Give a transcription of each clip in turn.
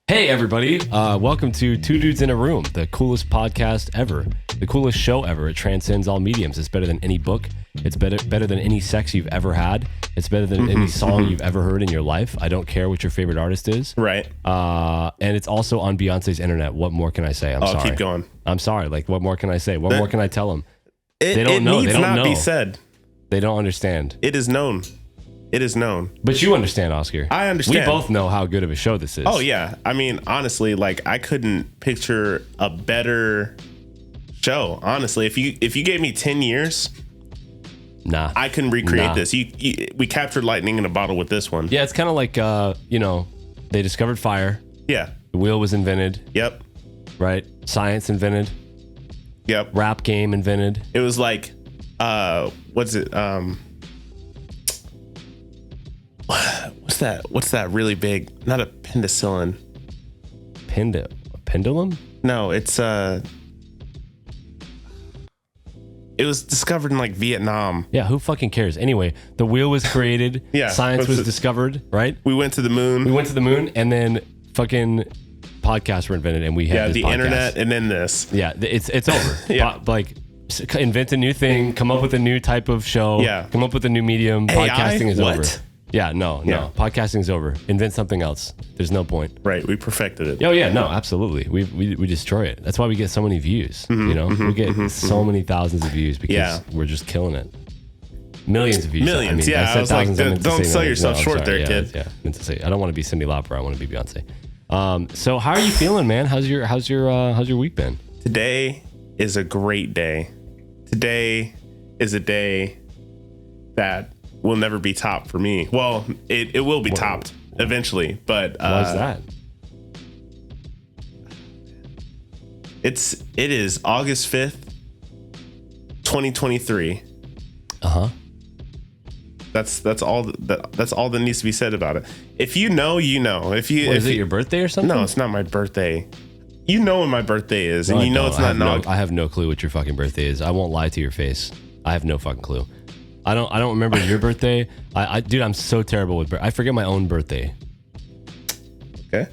Hey everybody, welcome to Two Dudes in a Room, the coolest podcast ever, the coolest show ever. It transcends all mediums. It's better than any book. It's better than any sex you've ever had. It's better than any song you've ever heard in your life. I don't care what your favorite artist is. Right. And it's also on Beyonce's internet. What more can I say? I'm sorry. Keep going. I'm sorry. Like, what more can I say? What more can I tell them? They don't know. Needs They don't not know. be said. They don't understand. It is known. It is known. But you understand, Oscar. I understand. We both know how good of a show this is. Oh yeah. I mean, honestly, like I couldn't picture a better show. Honestly, if you gave me 10 years, Nah. I can recreate this. We captured lightning in a bottle with this one. Yeah, it's kind of like they discovered fire. Yeah. The wheel was invented. Yep. Right? Science invented. Yep. Rap game invented. It was like, what's it? What's that really big? Not a penicillin. Pendulum? No, it's it was discovered in like Vietnam. Yeah, who fucking cares? Anyway, the wheel was created. Yeah. Science was discovered, right? We went to the moon. We went to the moon, and then fucking podcasts were invented, and we had this the podcast. internet, and then this. Yeah, it's over. Yeah. Invent a new thing, come up with a new type of show, Yeah. come up with a new medium. AI? Podcasting is What? over. Yeah, no. Podcasting is over. Invent something else. There's no point. Right, we perfected it. Oh yeah, no, absolutely. We destroy it. That's why we get so many views. We get so many thousands of views because we're just killing it. Millions of views. Millions, yeah. I was like, don't sell yourself short there, kid. Yeah, meant to say, I don't want to be Cyndi Lauper. I want to be Beyonce. So how are you feeling, man? How's your week been? Today is a great day. Today is a day that will never be topped for me. Well, it will be topped eventually, but Why's that? It is August 5th, 2023. That's all that needs to be said about it. If you know, you know. Is it your birthday or something? No, it's not my birthday. You know when my birthday is, and No, you know I it's not. I have no clue what your fucking birthday is. I won't lie to your face. I have no fucking clue. I don't remember your birthday. Dude, I'm so terrible with I forget my own birthday. Okay.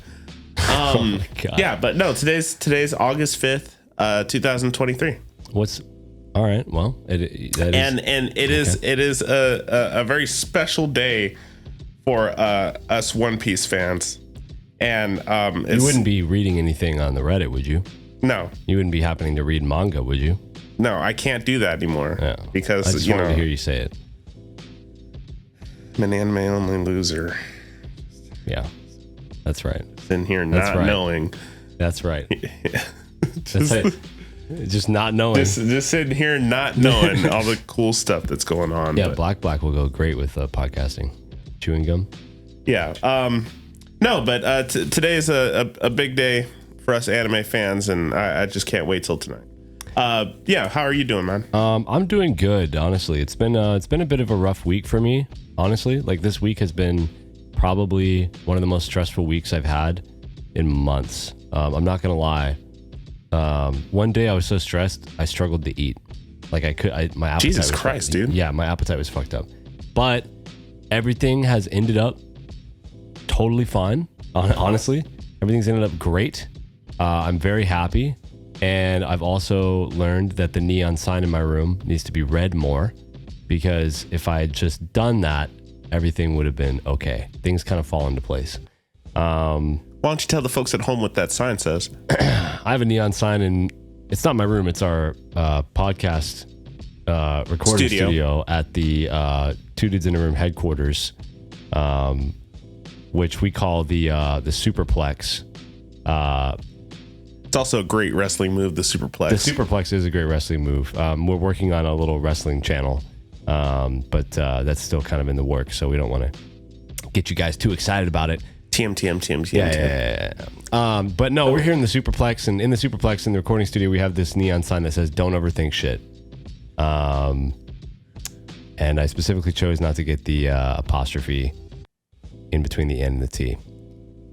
Oh my God. Yeah, but no, today's August 5th, 2023. All right. Well, it is a very special day for us One Piece fans. And you wouldn't be reading anything on the Reddit, would you? No. You wouldn't be happening to read manga, would you? No, I can't do that anymore. Yeah. Because I just wanted to hear you say it. I'm an anime only loser. Yeah, that's right. Sitting here not knowing. That's right. That's it. Just not knowing. Just sitting here not knowing all the cool stuff that's going on. Yeah, Black will go great with podcasting. Chewing gum. Yeah. No, but today is a big day for us anime fans, and I just can't wait till tonight. Yeah, how are you doing, man? I'm doing good, honestly. It's been a bit of a rough week for me, honestly. Like, this week has been probably one of the most stressful weeks I've had in months. I'm not gonna lie. One day I was so stressed I struggled to eat. Like, my appetite. Jesus Christ, dude. Yeah, my appetite was fucked up. But everything has ended up totally fine. Honestly, everything's ended up great. I'm very happy. And I've also learned that the neon sign in my room needs to be read more, because if I had just done that, everything would have been okay. Things kind of fall into place. Why don't you tell the folks at home what that sign says? I have a neon sign, and it's not my room. It's our podcast recording studio at the Two Dudes in a Room headquarters, which we call the Superplex. It's also a great wrestling move, the Superplex. The Superplex is a great wrestling move. We're working on a little wrestling channel, but that's still kind of in the works, so we don't want to get you guys too excited about it. TM. Yeah. But no, we're here in the Superplex, and in the Superplex, in the recording studio, we have this neon sign that says, "Don't overthink shit." And I specifically chose not to get the apostrophe in between the N and the T.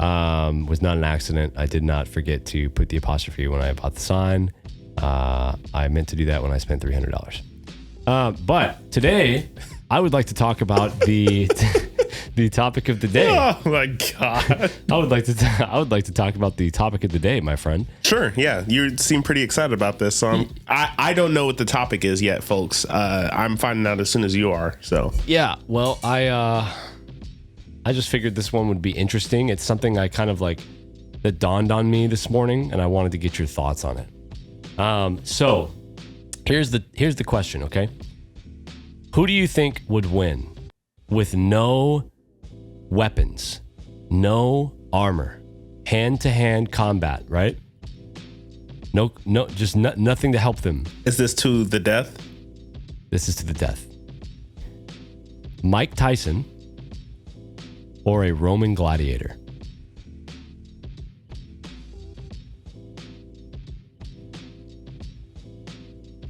Was not an accident. I did not forget to put the apostrophe when I bought the sign. I meant to do that when I spent $300. But today, I would like to talk about the the topic of the day. Oh my god! I would like to talk about the topic of the day, my friend. Sure, yeah. You seem pretty excited about this, so I don't know what the topic is yet, folks. I'm finding out as soon as you are. So yeah, well, I just figured this one would be interesting. It's something I kind of like that dawned on me this morning, and I wanted to get your thoughts on it. So here's the question, okay? Who do you think would win with no weapons, no armor, hand-to-hand combat, right? No, just nothing to help them. is this to the death? This is to the death. Mike Tyson or a Roman gladiator?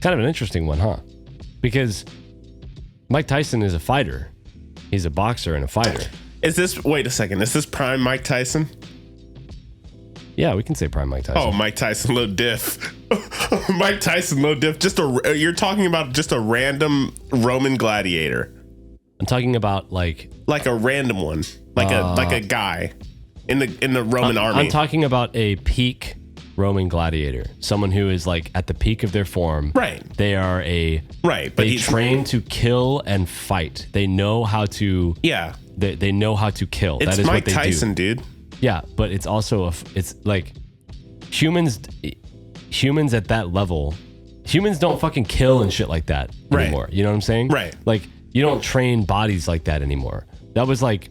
Kind of an interesting one, huh? Because Mike Tyson is a fighter. He's a boxer and a fighter. Wait a second, is this prime Mike Tyson? Yeah, we can say prime Mike Tyson. Oh, Mike Tyson, low diff. Mike Tyson, low diff. You're talking about just a random Roman gladiator. I'm talking about like a random one, like a guy in the Roman army. I'm talking about a peak Roman gladiator, someone who is like at the peak of their form. Right. They are but they train to kill and fight. They know how to. Yeah. They know how to kill. It's that is Mike what they Tyson, do. dude. Yeah, but it's also it's like humans at that level. Humans don't fucking kill and shit like that anymore. Right. You know what I'm saying? Right. Like you don't train bodies like that anymore. That was like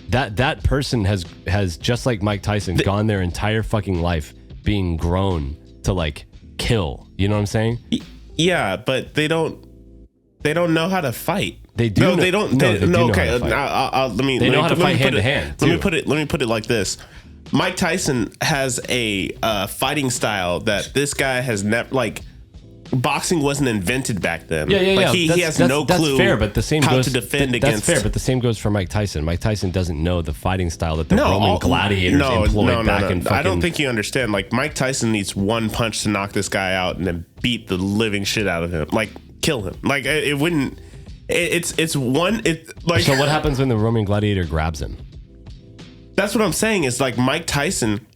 that person has just like Mike Tyson gone their entire fucking life being grown to like kill. You know what I'm saying? Yeah, but they don't know how to fight. They do. No, they don't. They do know okay, how to fight. let me. They know how to fight hand to hand. Let me put it like this. Mike Tyson has a fighting style that this guy has never like. Boxing wasn't invented back then. Yeah. Like he has no clue. That's fair, but the same how goes to defend that's against. fair, but the same goes for Mike Tyson. Mike Tyson doesn't know the fighting style that the Roman gladiators employed back in fucking. I don't think you understand. Like Mike Tyson needs one punch to knock this guy out and then beat the living shit out of him. Like kill him. Like it wouldn't. It's one. It like. So what happens when the Roman gladiator grabs him? That's what I'm saying. Is like Mike Tyson.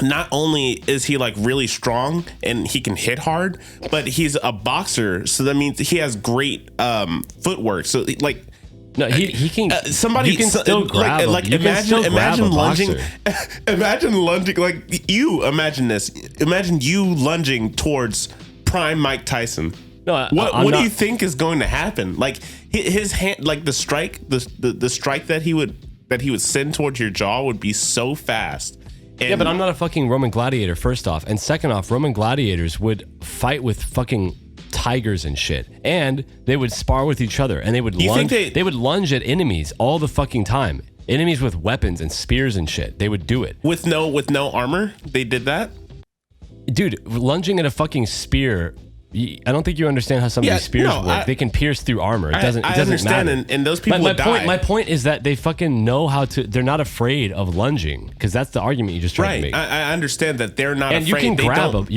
Not only is he like really strong and he can hit hard, but he's a boxer, so that means he has great footwork. So like, no, he can. Somebody you can still grab him. You can still grab a lunging. boxer. Imagine lunging like you. Imagine this. Imagine you lunging towards prime Mike Tyson. No, what do you think is going to happen? Like his hand, like the strike, the strike that he would send towards your jaw would be so fast. Yeah, but I'm not a fucking Roman gladiator, first off. And second off, Roman gladiators would fight with fucking tigers and shit. And they would spar with each other. And they would they would lunge at enemies all the fucking time. Enemies with weapons and spears and shit. They would do it. With no armor? They did that? Dude, lunging at a fucking spear... I don't think you understand how some of these spears work. They can pierce through armor. It doesn't understand, matter. And those people would die. My point is that they fucking know how to. They're not afraid of lunging because that's the argument you just tried to make. I understand that they're not and afraid. You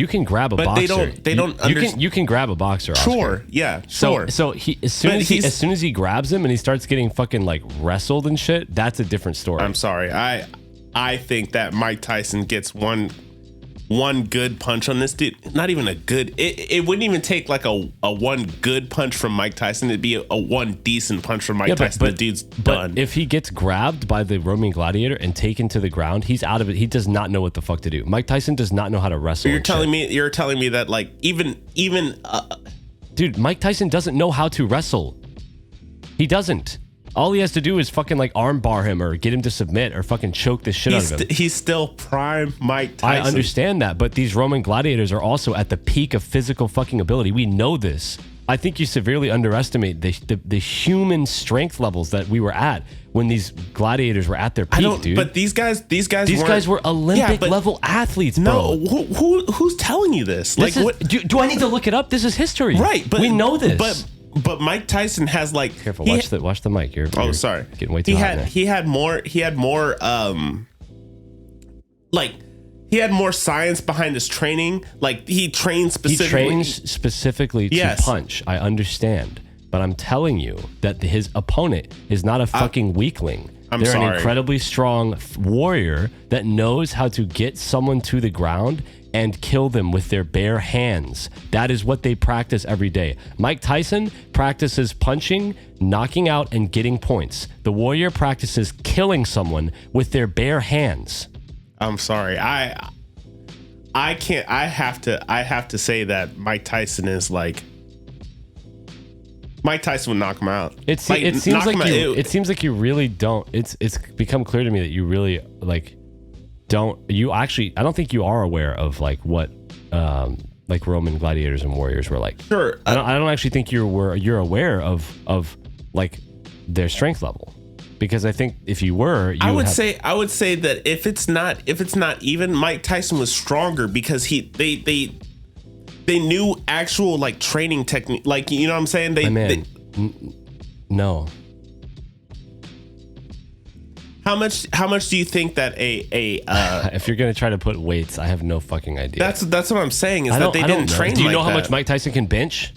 can grab a but boxer. They don't. You can grab a boxer. Oscar. Sure. Yeah. Sure. So as soon as he grabs him and he starts getting fucking like wrestled and shit, that's a different story. I'm sorry. I think that Mike Tyson gets one good punch on this dude. Not even a good. It wouldn't even take like a one good punch from Mike Tyson. It'd be a one decent punch from Mike Tyson. The dude's done. But if he gets grabbed by the Roman gladiator and taken to the ground, he's out of it. He does not know what the fuck to do. Mike Tyson does not know how to wrestle. You're telling me that like even dude, Mike Tyson doesn't know how to wrestle. He doesn't. All he has to do is fucking like arm bar him or get him to submit or fucking choke the shit out of him. He's still prime Mike Tyson. I understand that, but these Roman gladiators are also at the peak of physical fucking ability. We know this. I think you severely underestimate the human strength levels that we were at when these gladiators were at their peak, dude. But these guys were Olympic level athletes, bro. No, who's telling you this? Like, what? Do I need to look it up? This is history, right? But we know this. But Mike Tyson has like careful. Watch the mic. You're sorry. Getting way too hot there. He had more science behind his training. Like he trained specifically. He trains specifically to punch. I understand. but I'm telling you that his opponent is not a fucking weakling. They're sorry. an incredibly strong warrior that knows how to get someone to the ground and kill them with their bare hands. That is what they practice every day. Mike Tyson practices punching, knocking out, and getting points. The warrior practices killing someone with their bare hands. I'm sorry. I can't. I have to say that Mike Tyson is like. Mike Tyson would knock him out. It seems like you really don't. It's become clear to me that you really like don't. You actually, I don't think you are aware of like what like Roman gladiators and warriors were like. Sure. I don't actually think you're aware of like their strength level, because I think if you were, I would say that if it's not even, Mike Tyson was stronger because they knew actual like training technique, like, you know what I'm saying? No. How much do you think that if you're gonna try to put weights, I have no fucking idea. That's what I'm saying is that they didn't train. Do you like know how that. much Mike Tyson can bench?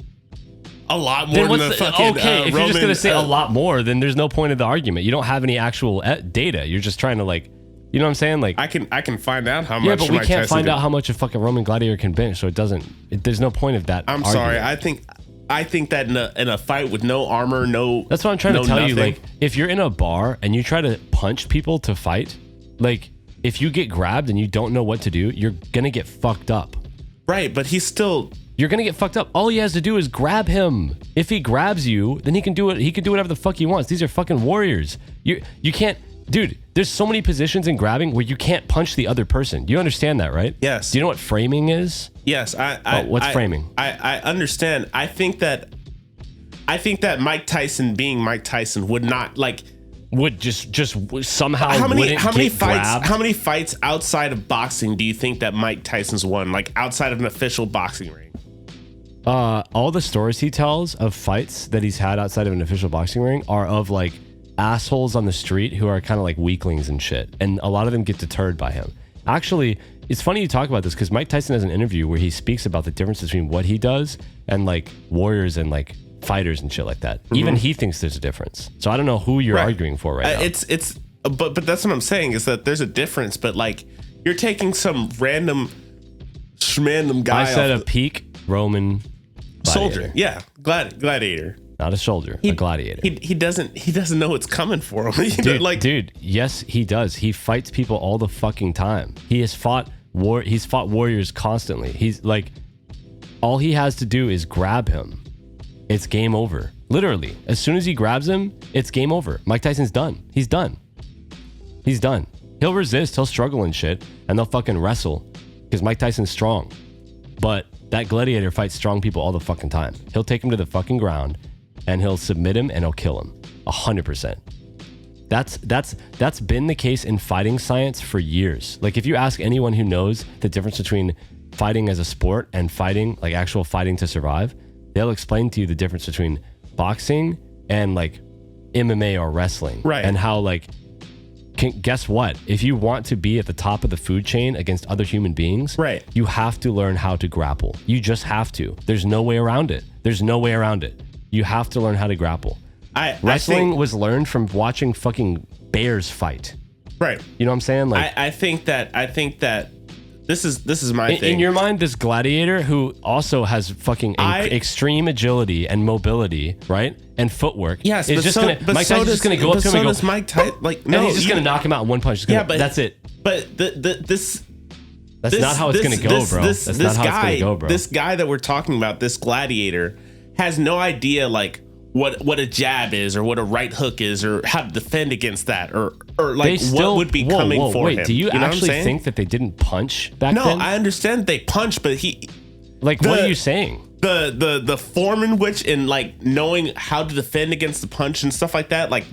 A lot more than the fucking okay, if Roman, you're just gonna say a lot more, then there's no point of the argument. You don't have any actual data. You're just trying to like, you know what I'm saying? Like I can find out how much. Yeah, but we Mike can't Tyson find out how much a fucking Roman gladiator can bench, so there's no point of that. I'm argument. sorry. I think that in a fight with no armor, That's what I'm trying to tell you. nothing. Like, if you're in a bar and you try to punch people to fight, like, if you get grabbed and you don't know what to do, you're gonna get fucked up. Right, but You're gonna get fucked up. All he has to do is grab him. If he grabs you, then he can do it. He can do whatever the fuck he wants. These are fucking warriors. You can't, dude. There's so many positions in grabbing where you can't punch the other person. You understand that, right? Yes. Do you know what framing is? Yes. What's framing? I understand. I think that Mike Tyson being Mike Tyson would not like. Would just somehow how many grabbed? fights outside of boxing do you think that Mike Tyson's won, like outside of an official boxing ring? All the stories he tells of fights that he's had outside of an official boxing ring are of like assholes on the street who are kind of like weaklings and shit, and a lot of them get deterred by him. Actually, it's funny you talk about this because Mike Tyson has an interview where he speaks about the difference between what he does and like warriors and like fighters and shit like that. Mm-hmm. Even he thinks there's a difference. So I don't know who you're arguing for right now. But that's what I'm saying is that there's a difference. But like you're taking some random guy. I said a peak Roman gladiator. Soldier. Yeah, gladiator. Not a soldier, a gladiator. He doesn't know what's coming for him. Dude, yes, he does. He fights people all the fucking time. He has fought warriors constantly. He's like, all he has to do is grab him. It's game over. Literally, as soon as he grabs him, it's game over. Mike Tyson's done. He's done. He'll resist, he'll struggle and shit, and they'll fucking wrestle because Mike Tyson's strong. But that gladiator fights strong people all the fucking time. He'll take him to the fucking ground and he'll submit him and he'll kill him 100%. That's been the case in fighting science for years. Like if you ask anyone who knows the difference between fighting as a sport and fighting, like actual fighting to survive, they'll explain to you the difference between boxing and like MMA or wrestling. Right. And how like, guess what? If you want to be at the top of the food chain against other human beings, right, you have to learn how to grapple. You just have to. There's no way around it. You have to learn how to grapple. Wrestling was learned from watching fucking bears fight. Right. You know what I'm saying? Like I think that this is my thing. In your mind, this gladiator who also has fucking extreme agility and mobility, right? And footwork. Yes, Mike Tyson's just gonna go up to him and go. Does Mike Tyson, like, no, and he's just gonna knock him out in one punch. But that's it. But that's not how it's gonna go, bro. That's not how it's gonna go, bro. This guy that we're talking about, this gladiator, has no idea like what a jab is or what a right hook is or how to defend against that or like what would be coming for him. Do you actually think that they didn't punch back then? No, I understand they punch, but what are you saying? The form in which in like knowing how to defend against the punch and stuff like that, like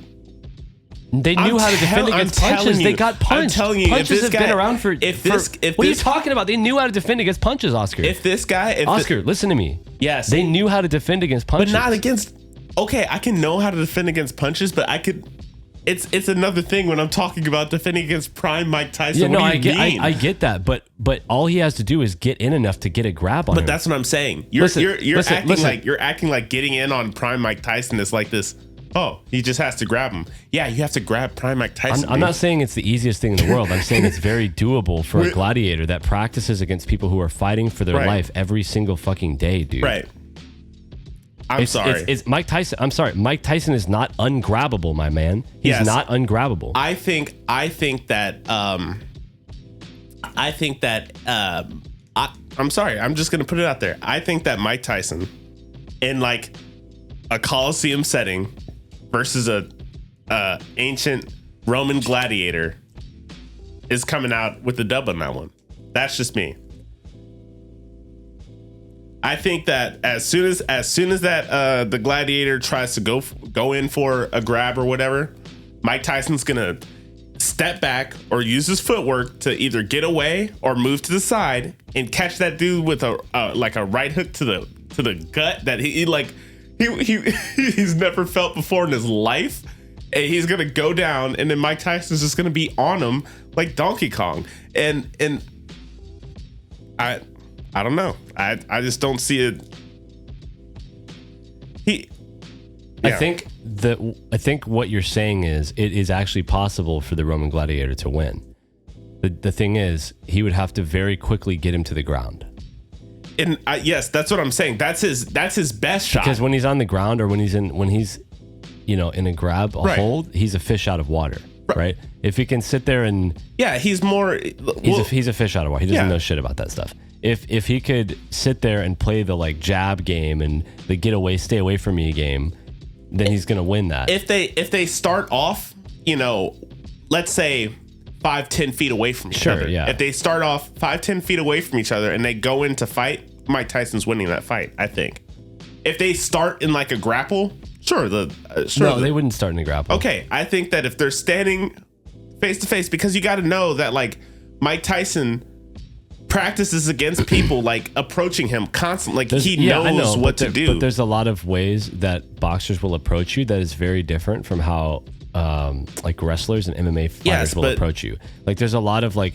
they knew how to defend against punches. They got punched. I'm telling you, punches have been around for. What are you talking about? They knew how to defend against punches, Oscar. Oscar, listen to me. Yes, they knew how to defend against punches, but not against. Okay, I can know how to defend against punches, but I could. it's another thing when I'm talking about defending against prime Mike Tyson. Yeah, no, what do you mean? I get that, but all he has to do is get in enough to get a grab on him. But that's what I'm saying. You're acting like getting in on prime Mike Tyson is like this. Oh, he just has to grab him. Yeah, you have to grab prime Mike Tyson. I'm not saying it's the easiest thing in the world. I'm saying it's very doable for a gladiator that practices against people who are fighting for their life every single fucking day, dude. Right. I'm sorry. It's Mike Tyson. I'm sorry. Mike Tyson is not ungrabbable, my man. He's not ungrabbable. I think that I'm sorry. I'm just gonna put it out there. I think that Mike Tyson, in like a Coliseum setting, versus a ancient Roman gladiator, is coming out with the dub on that one. That's just me. I think that as soon as that the gladiator tries to go in for a grab or whatever, Mike Tyson's gonna step back or use his footwork to either get away or move to the side and catch that dude with a right hook to the gut that he's never felt before in his life. And he's gonna go down, and then Mike Tyson's just gonna be on him like Donkey Kong. And I don't know. I just don't see it. I think what you're saying is it is actually possible for the Roman gladiator to win. The thing is, he would have to very quickly get him to the ground. And yes, that's what I'm saying. That's his best shot. Because when he's on the ground or when he's in a grab, hold, he's a fish out of water, right? If he can sit there and he's a fish out of water. He doesn't know shit about that stuff. If he could sit there and play the like jab game and the stay away from me game, then he's gonna win that. If they start off, let's say 5-10 feet away from each other. Yeah. If they start off 5-10 feet away from each other and they go into fight, Mike Tyson's winning that fight, I think. If they start in like a grapple, they wouldn't start in a grapple. Okay, I think that if they're standing face to face, because you got to know that like Mike Tyson practices against people like approaching him constantly. Like he knows what to do. But there's a lot of ways that boxers will approach you that is very different from how like wrestlers and MMA fighters will approach you. Like there's a lot of like,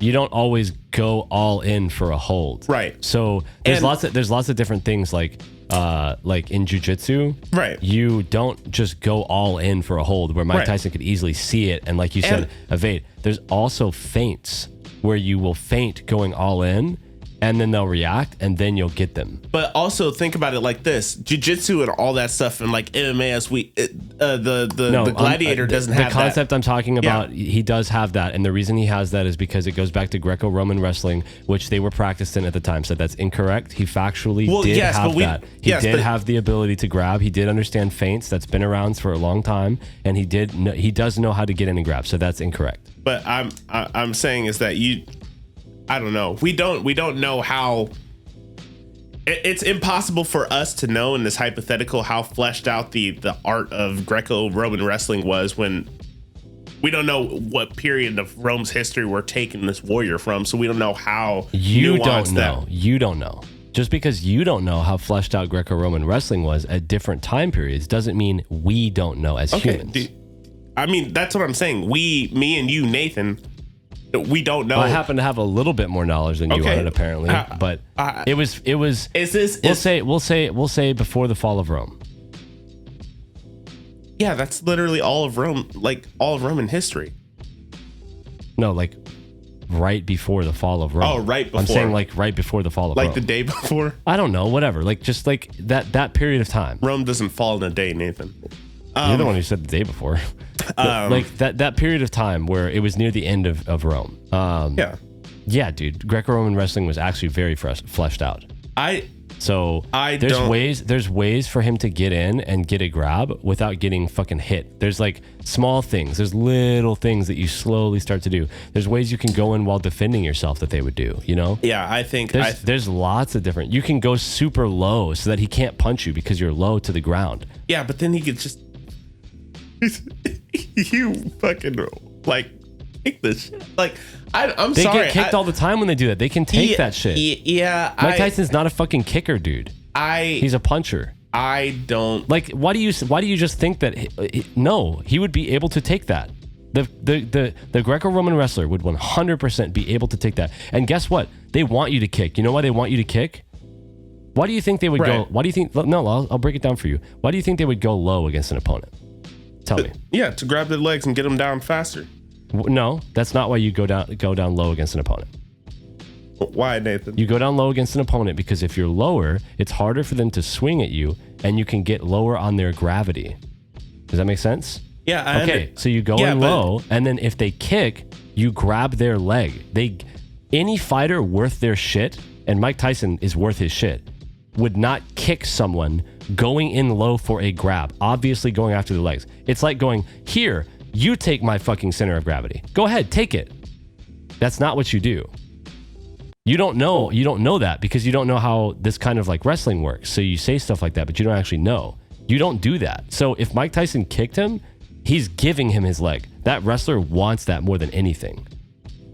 you don't always go all in for a hold. Right. So there's lots of different things like in jiu-jitsu, right? You don't just go all in for a hold where Mike Tyson could easily see it and like you said, evade. There's also feints where you will feint going all in and then they'll react and then you'll get them. But also think about it like this: jiu-jitsu and all that stuff, and like MMA, as the gladiator doesn't have the concept that. I'm talking about. Yeah. He does have that, and the reason he has that is because it goes back to Greco-Roman wrestling, which they were practiced in at the time. So that's incorrect. He factually did have that. He did have the ability to grab. He did understand feints. That's been around for a long time, and he does know how to get in and grab. So that's incorrect. But I'm saying is that I don't know. We don't know how. It's impossible for us to know in this hypothetical how fleshed out the art of Greco-Roman wrestling was, when we don't know what period of Rome's history we're taking this warrior from. So we don't know how you don't know. You don't know. Just because you don't know how fleshed out Greco-Roman wrestling was at different time periods doesn't mean we don't know as humans. I mean, that's what I'm saying. Me and you, Nathan, we don't know. I happen to have a little bit more knowledge than you on it, apparently. But it was. We'll say before the fall of Rome. Yeah, that's literally all of Rome, like all of Roman history. No, like right before the fall of Rome. Oh, right before. I'm saying like right before the fall of Rome. Like the day before? I don't know, whatever. Like just like that period of time. Rome doesn't fall in a day, Nathan. You're the one who said the day before. Like that period of time where it was near the end of Rome. Yeah, dude. Greco-Roman wrestling was actually very fleshed out. There's ways for him to get in and get a grab without getting fucking hit. There's like small things. There's little things that you slowly start to do. There's ways you can go in while defending yourself that they would do, you know? Yeah, I think there's lots of different. You can go super low so that he can't punch you because you're low to the ground. Yeah, but then he could just you fucking like kick this shit. Like I'm they sorry. They get kicked all the time when they do that. They can take that shit. Yeah. Mike Tyson's not a fucking kicker, dude. He's a puncher. I don't like. Why do you just think that? No, he would be able to take that. The Greco-Roman wrestler would 100% be able to take that. And guess what? They want you to kick. You know why they want you to kick? Why do you think they would go? Why do you think? No, I'll break it down for you. Why do you think they would go low against an opponent? Tell me. Yeah, to grab their legs and get them down faster. No, that's not why you go down low against an opponent. Why, Nathan? You go down low against an opponent because if you're lower, it's harder for them to swing at you, and you can get lower on their gravity. Does that make sense? Yeah. Okay, so you go in low, and then if they kick, you grab their leg. Any fighter worth their shit, and Mike Tyson is worth his shit, would not kick someone going in low for a grab, obviously going after the legs. It's like going, here, you take my fucking center of gravity. Go ahead, take it. That's not what you do. You don't know that because you don't know how this kind of like wrestling works. So you say stuff like that, but you don't actually know. You don't do that. So if Mike Tyson kicked him, he's giving him his leg. That wrestler wants that more than anything.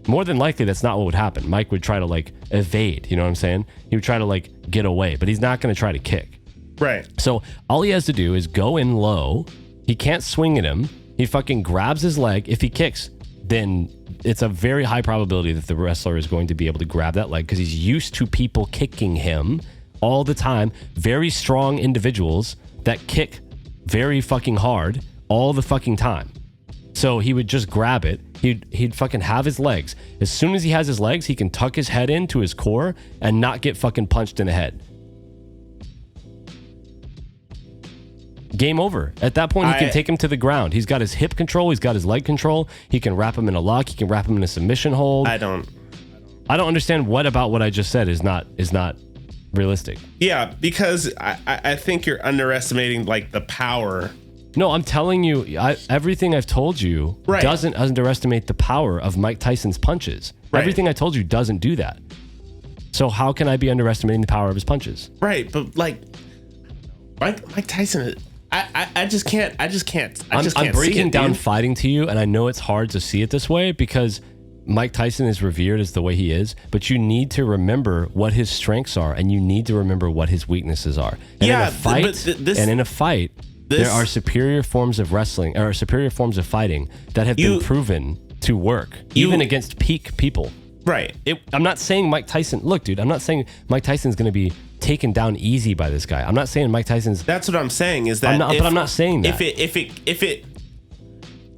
More than likely, that's not what would happen. Mike would try to like evade, you know what I'm saying? He would try to like get away, but he's not going to try to kick. Right. So all he has to do is go in low. He can't swing at him. He fucking grabs his leg. If he kicks, then it's a very high probability that the wrestler is going to be able to grab that leg because he's used to people kicking him all the time. Very strong individuals that kick very fucking hard all the fucking time. So he would just grab it. He'd fucking have his legs. As soon as he has his legs, he can tuck his head into his core and not get fucking punched in the head. Game over. At that point, he can take him to the ground. He's got his hip control. He's got his leg control. He can wrap him in a lock. He can wrap him in a submission hold. I don't understand what about what I just said is not realistic. Yeah, because I think you're underestimating like the power. No, I'm telling you, everything I've told you doesn't underestimate the power of Mike Tyson's punches. Right. Everything I told you doesn't do that. So how can I be underestimating the power of his punches? Right, but like Mike Tyson, I just can't. I'm breaking down fighting to you, and I know it's hard to see it this way because Mike Tyson is revered as the way he is, but you need to remember what his strengths are, and you need to remember what his weaknesses are. And in a fight, there are superior forms of wrestling or superior forms of fighting that have been proven to work, even against peak people. Right. I'm not saying Mike Tyson. Look, dude, I'm not saying Mike Tyson's going to be taken down easy by this guy. I'm not saying Mike Tyson's. That's what I'm saying. Is that? But I'm not saying that.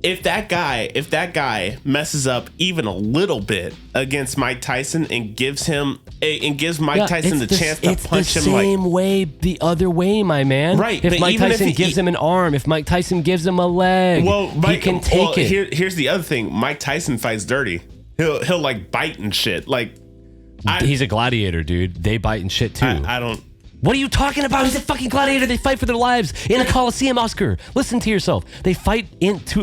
If that guy messes up even a little bit against Mike Tyson and gives Mike Tyson the chance to punch him, it's the same way the other way, my man. Right. If Mike Tyson gives him an arm, if Mike Tyson gives him a leg, he can take it. Here's the other thing: Mike Tyson fights dirty. He'll like bite and shit. Like he's a gladiator, dude. They bite and shit too. I don't. What are you talking about? He's a fucking gladiator. They fight for their lives in a coliseum, Oscar. Listen to yourself. They fight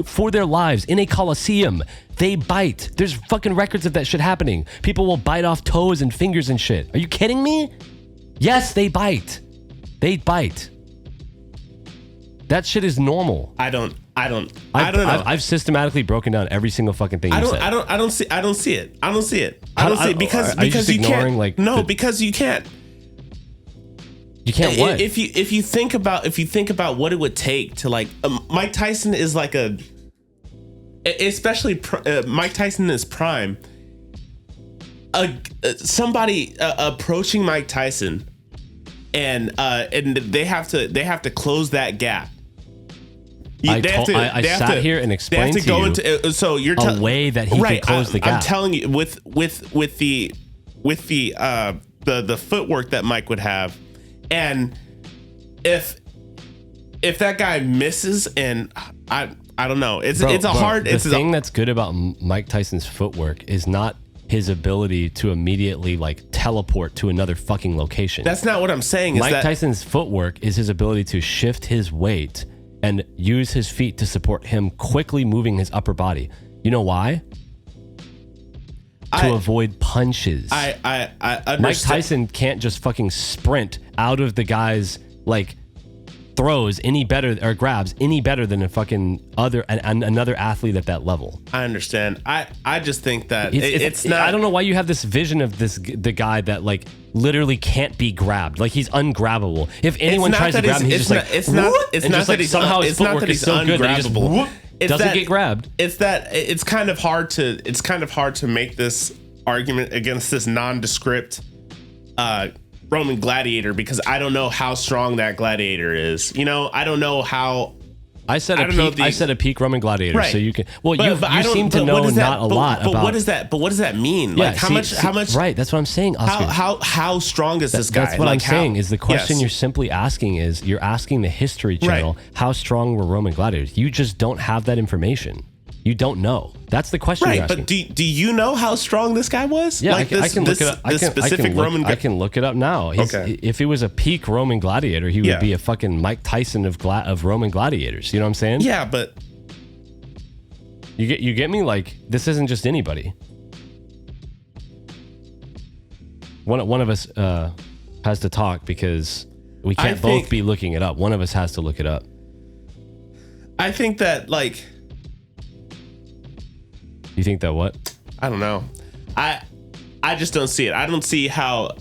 for their lives in a coliseum. They bite. There's fucking records of that shit happening. People will bite off toes and fingers and shit. Are you kidding me? Yes, they bite. They bite. That shit is normal. I don't know. I've systematically broken down every single fucking thing you said. I don't see it because you can't. Because you can't. You can't what? If you think about what it would take to like Mike Tyson is like especially Mike Tyson in his prime. Somebody approaching Mike Tyson, and they have to close that gap. I sat here and explained to you so you're a way that he can close the gap. I'm telling you, with the footwork that Mike would have. And if that guy misses, and I don't know, it's a hard. The thing that's good about Mike Tyson's footwork is not his ability to immediately like teleport to another fucking location. That's not what I'm saying. Mike Tyson's footwork is his ability to shift his weight and use his feet to support him quickly moving his upper body. You know why? To avoid punches. I understand. Mike Tyson can't just fucking sprint out of the guy's like throws any better or grabs any better than a fucking another athlete at that level. I understand. I just think that it's not. I don't know why you have this vision of the guy that like literally can't be grabbed. Like he's ungrabbable. If anyone tries to grab him, he's just like it's not that he's somehow his footwork is so good that he just doesn't get grabbed. It's kind of hard to make this argument against this nondescript Roman gladiator because I don't know how strong that gladiator is. You know, I don't know how. I said a peak Roman gladiator, right. So you can. Well, you seem to know not a lot about. But what does that mean? Yeah, like how much? Right, that's what I'm saying, Oscar. How strong is this guy? That's what I'm saying. Is the question you're simply asking is you're asking the History Channel how strong were Roman gladiators? You just don't have that information. You don't know. That's the question you're asking. But do you know how strong this guy was? Yeah, I can look it up. I can look it up now. If he was a peak Roman gladiator, he would be a fucking Mike Tyson of Roman gladiators. You know what I'm saying? Yeah, but you get me? Like this isn't just anybody. One of us has to talk because we can't both be looking it up. One of us has to look it up. I think that like. You think that what? I don't know. I just don't see it. I don't see how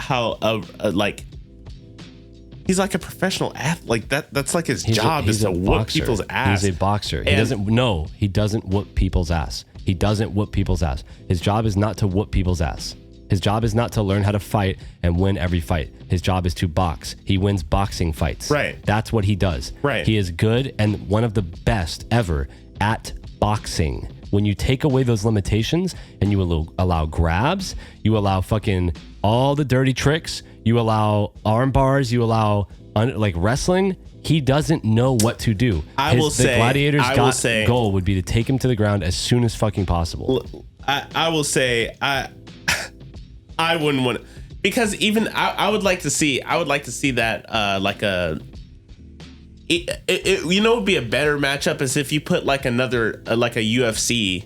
like he's like a professional athlete. Like that's like his job is to whoop people's ass. He's a boxer. He doesn't whoop people's ass. He doesn't whoop people's ass. His job is not to whoop people's ass. His job is not to learn how to fight and win every fight. His job is to box. He wins boxing fights. Right. That's what he does. Right. He is good and one of the best ever at boxing. When you take away those limitations and you allow grabs, you allow fucking all the dirty tricks, you allow arm bars, you allow like wrestling, he doesn't know what to do. The Gladiator's goal would be to take him to the ground as soon as fucking possible. I will say I wouldn't want to, because even I would like to see that like a. It would be a better matchup is if you put like another like a UFC,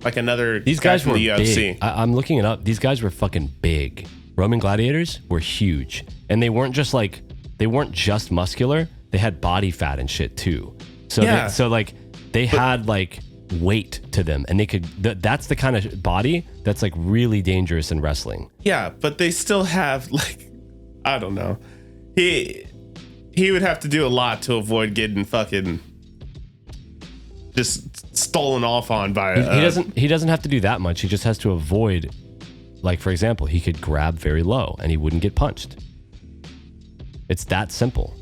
like another. These guys were the UFC. Big. I'm looking it up. These guys were fucking big. Roman gladiators were huge, and they weren't just muscular. They had body fat and shit too. So they had like weight to them, and they could. That's the kind of body that's like really dangerous in wrestling. Yeah, but they still have like, I don't know, He would have to do a lot to avoid getting fucking just stolen off on by. He doesn't have to do that much. He just has to avoid, like for example, he could grab very low and he wouldn't get punched. It's that simple.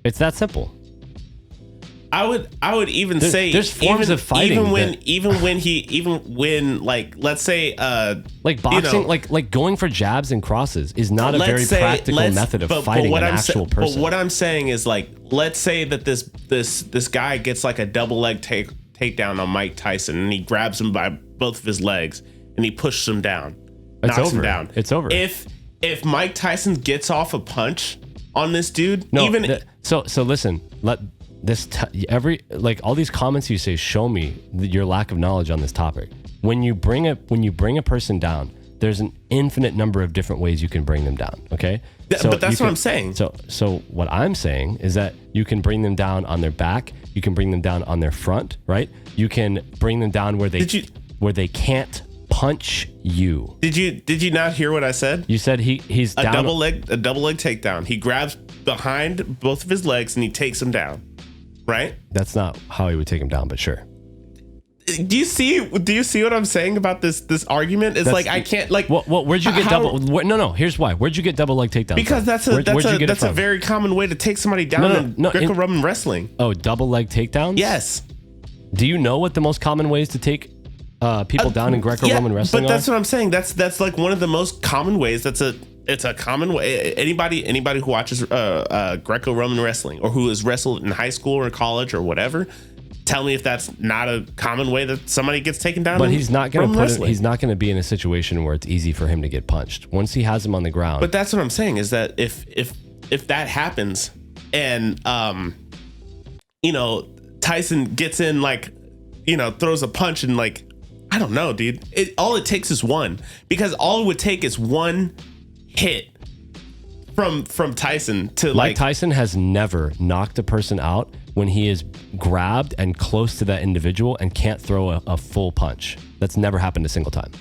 It's that simple. I would even say there's forms of fighting even when like let's say like boxing like going for jabs and crosses is not a very practical method of fighting an actual person. But what I'm saying is like let's say that this guy gets like a double leg takedown on Mike Tyson and he grabs him by both of his legs and he pushes him down, knocks him down. It's over. If Mike Tyson gets off a punch on this dude, so listen, all these comments you say show me your lack of knowledge on this topic. When you bring a person down, there's an infinite number of different ways you can bring them down. Okay, but that's what I'm saying. So what I'm saying is that you can bring them down on their back. You can bring them down on their front. Right. You can bring them down where they can't punch you. Did you not hear what I said? You said he's a down double leg takedown. He grabs behind both of his legs and he takes him down. Right? That's not how he would take him down, but sure. Do you see what I'm saying about this argument? It's like I can't like. Where'd you get double? No. Here's why. Where'd you get double leg takedown? Because that's a very common way to take somebody down in Greco-Roman wrestling. Oh, double leg takedowns? Yes. Do you know what the most common ways to take people down in Greco-Roman wrestling? But that's what I'm saying. That's like one of the most common ways. It's a common way. Anybody who watches Greco-Roman wrestling or who has wrestled in high school or college or whatever, tell me if that's not a common way that somebody gets taken down. But he's not going to he's not going to be in a situation where it's easy for him to get punched once he has him on the ground. But that's what I'm saying is that if that happens and Tyson gets in throws a punch and like I don't know, dude. All it takes is one, because all it would take is one hit from Tyson to Mike like Tyson has never knocked a person out when he is grabbed and close to that individual and can't throw a full punch. That's never happened a single time.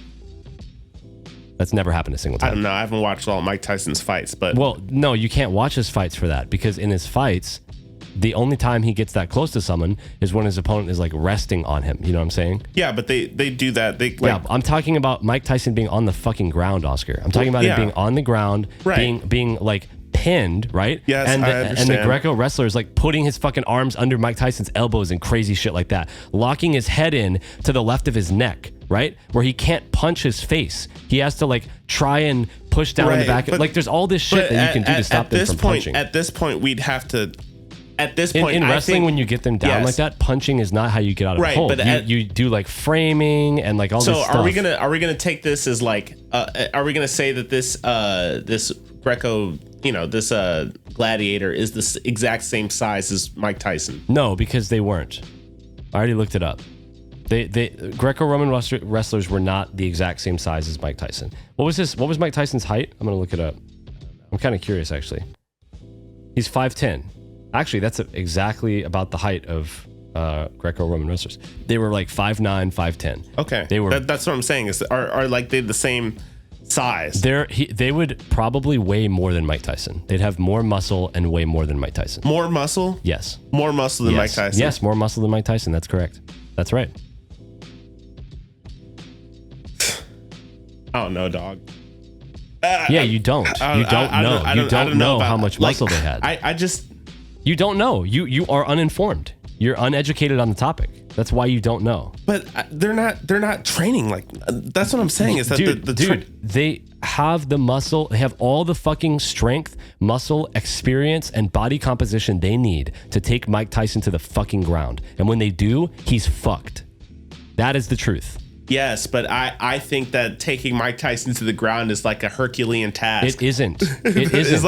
That's never happened a single time. I don't know. I haven't watched all Mike Tyson's fights, but well, no, you can't watch his fights for that because in his fights, the only time he gets that close to someone is when his opponent is like resting on him. You know what I'm saying? yeah, but they do that. They like, Yeah, I'm talking about Mike Tyson being on the fucking ground, Oscar. I'm talking about yeah. him being on the ground, Right. being like pinned, right? Yes, and I the understand. Greco wrestler is like putting his fucking arms under Mike Tyson's elbows and crazy shit like that, locking his head in to the left of his neck, right? Where he can't punch his face. He has to like try and push down in the back. but- Like there's all this shit that you can do to stop them from punching. At this point, we'd have to. At this point, In I wrestling, think, when you get them down yes. like that, punching is not how you get out of Right, a hold. but You do like framing and like all So this stuff. are we gonna take this as like? Are we gonna say that this Greco, this Gladiator is the exact same size as Mike Tyson? No, because they weren't. I already looked it up. They Greco-Roman wrestlers were not the exact same size as Mike Tyson. What was Mike Tyson's height? I'm gonna look it up. I'm kind of curious actually. He's 5'10". Actually, that's exactly about the height of Greco-Roman wrestlers. They were like 5'9", 5'10". Okay, They were. That's what I'm saying. Is are like they the same size? They would probably weigh more than Mike Tyson. They'd have more muscle and weigh more than Mike Tyson. More muscle? Yes. More muscle than Yes. Mike Tyson? Yes, more muscle than Mike Tyson. That's correct. That's right. I don't know, dog. Yeah, you don't. You don't know. You don't know how much muscle they had. I just. You don't know. You are uninformed. You're uneducated on the topic. That's why you don't know. But they're not training like. That's what I'm saying. Is that Dude, they have the muscle. They have all the fucking strength, muscle, experience, and body composition they need to take Mike Tyson to the fucking ground. And when they do, he's fucked. That is the truth. Yes, but I think that taking Mike Tyson to the ground is like a Herculean task. It isn't. It isn't.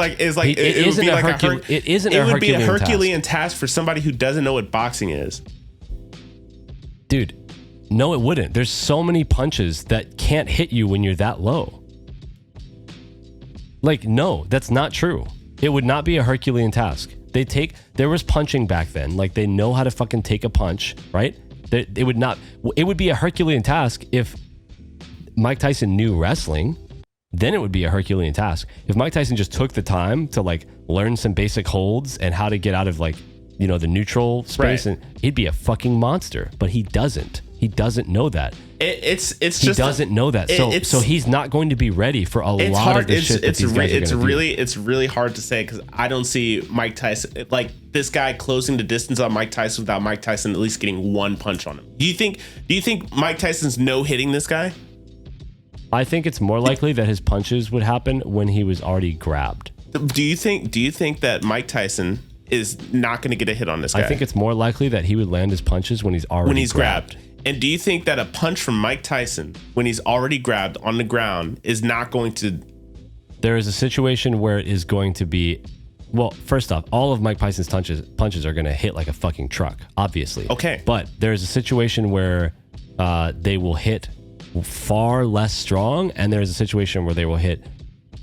It would be a Herculean task. task for somebody who doesn't know what boxing is. Dude, no, it wouldn't. There's so many punches that can't hit you when you're that low. Like, no, that's not true. It would not be a Herculean task. There was punching back then. Like, they know how to fucking take a punch, right? It would be a Herculean task if Mike Tyson knew wrestling. Then it would be a Herculean task. If Mike Tyson just took the time to like learn some basic holds and how to get out of like, the neutral space, Right. and he'd be a fucking monster. But he doesn't. He doesn't know that. He doesn't know that. So he's not going to be ready for a lot of the shit that these guys are going to do. It's really hard to say because I don't see Mike Tyson like this guy closing the distance on Mike Tyson without Mike Tyson at least getting one punch on him. Do you think Mike Tyson's no hitting this guy? I think it's more likely that his punches would happen when he was already grabbed. Do you think that Mike Tyson is not going to get a hit on this guy? I think it's more likely that he would land his punches when he's already grabbed. And do you think that a punch from Mike Tyson when he's already grabbed on the ground is not going to... There is a situation where it is going to be... Well, first off, all of Mike Tyson's punches are going to hit like a fucking truck, obviously. Okay. But there's a situation where they will hit far less strong, and there's a situation where they will hit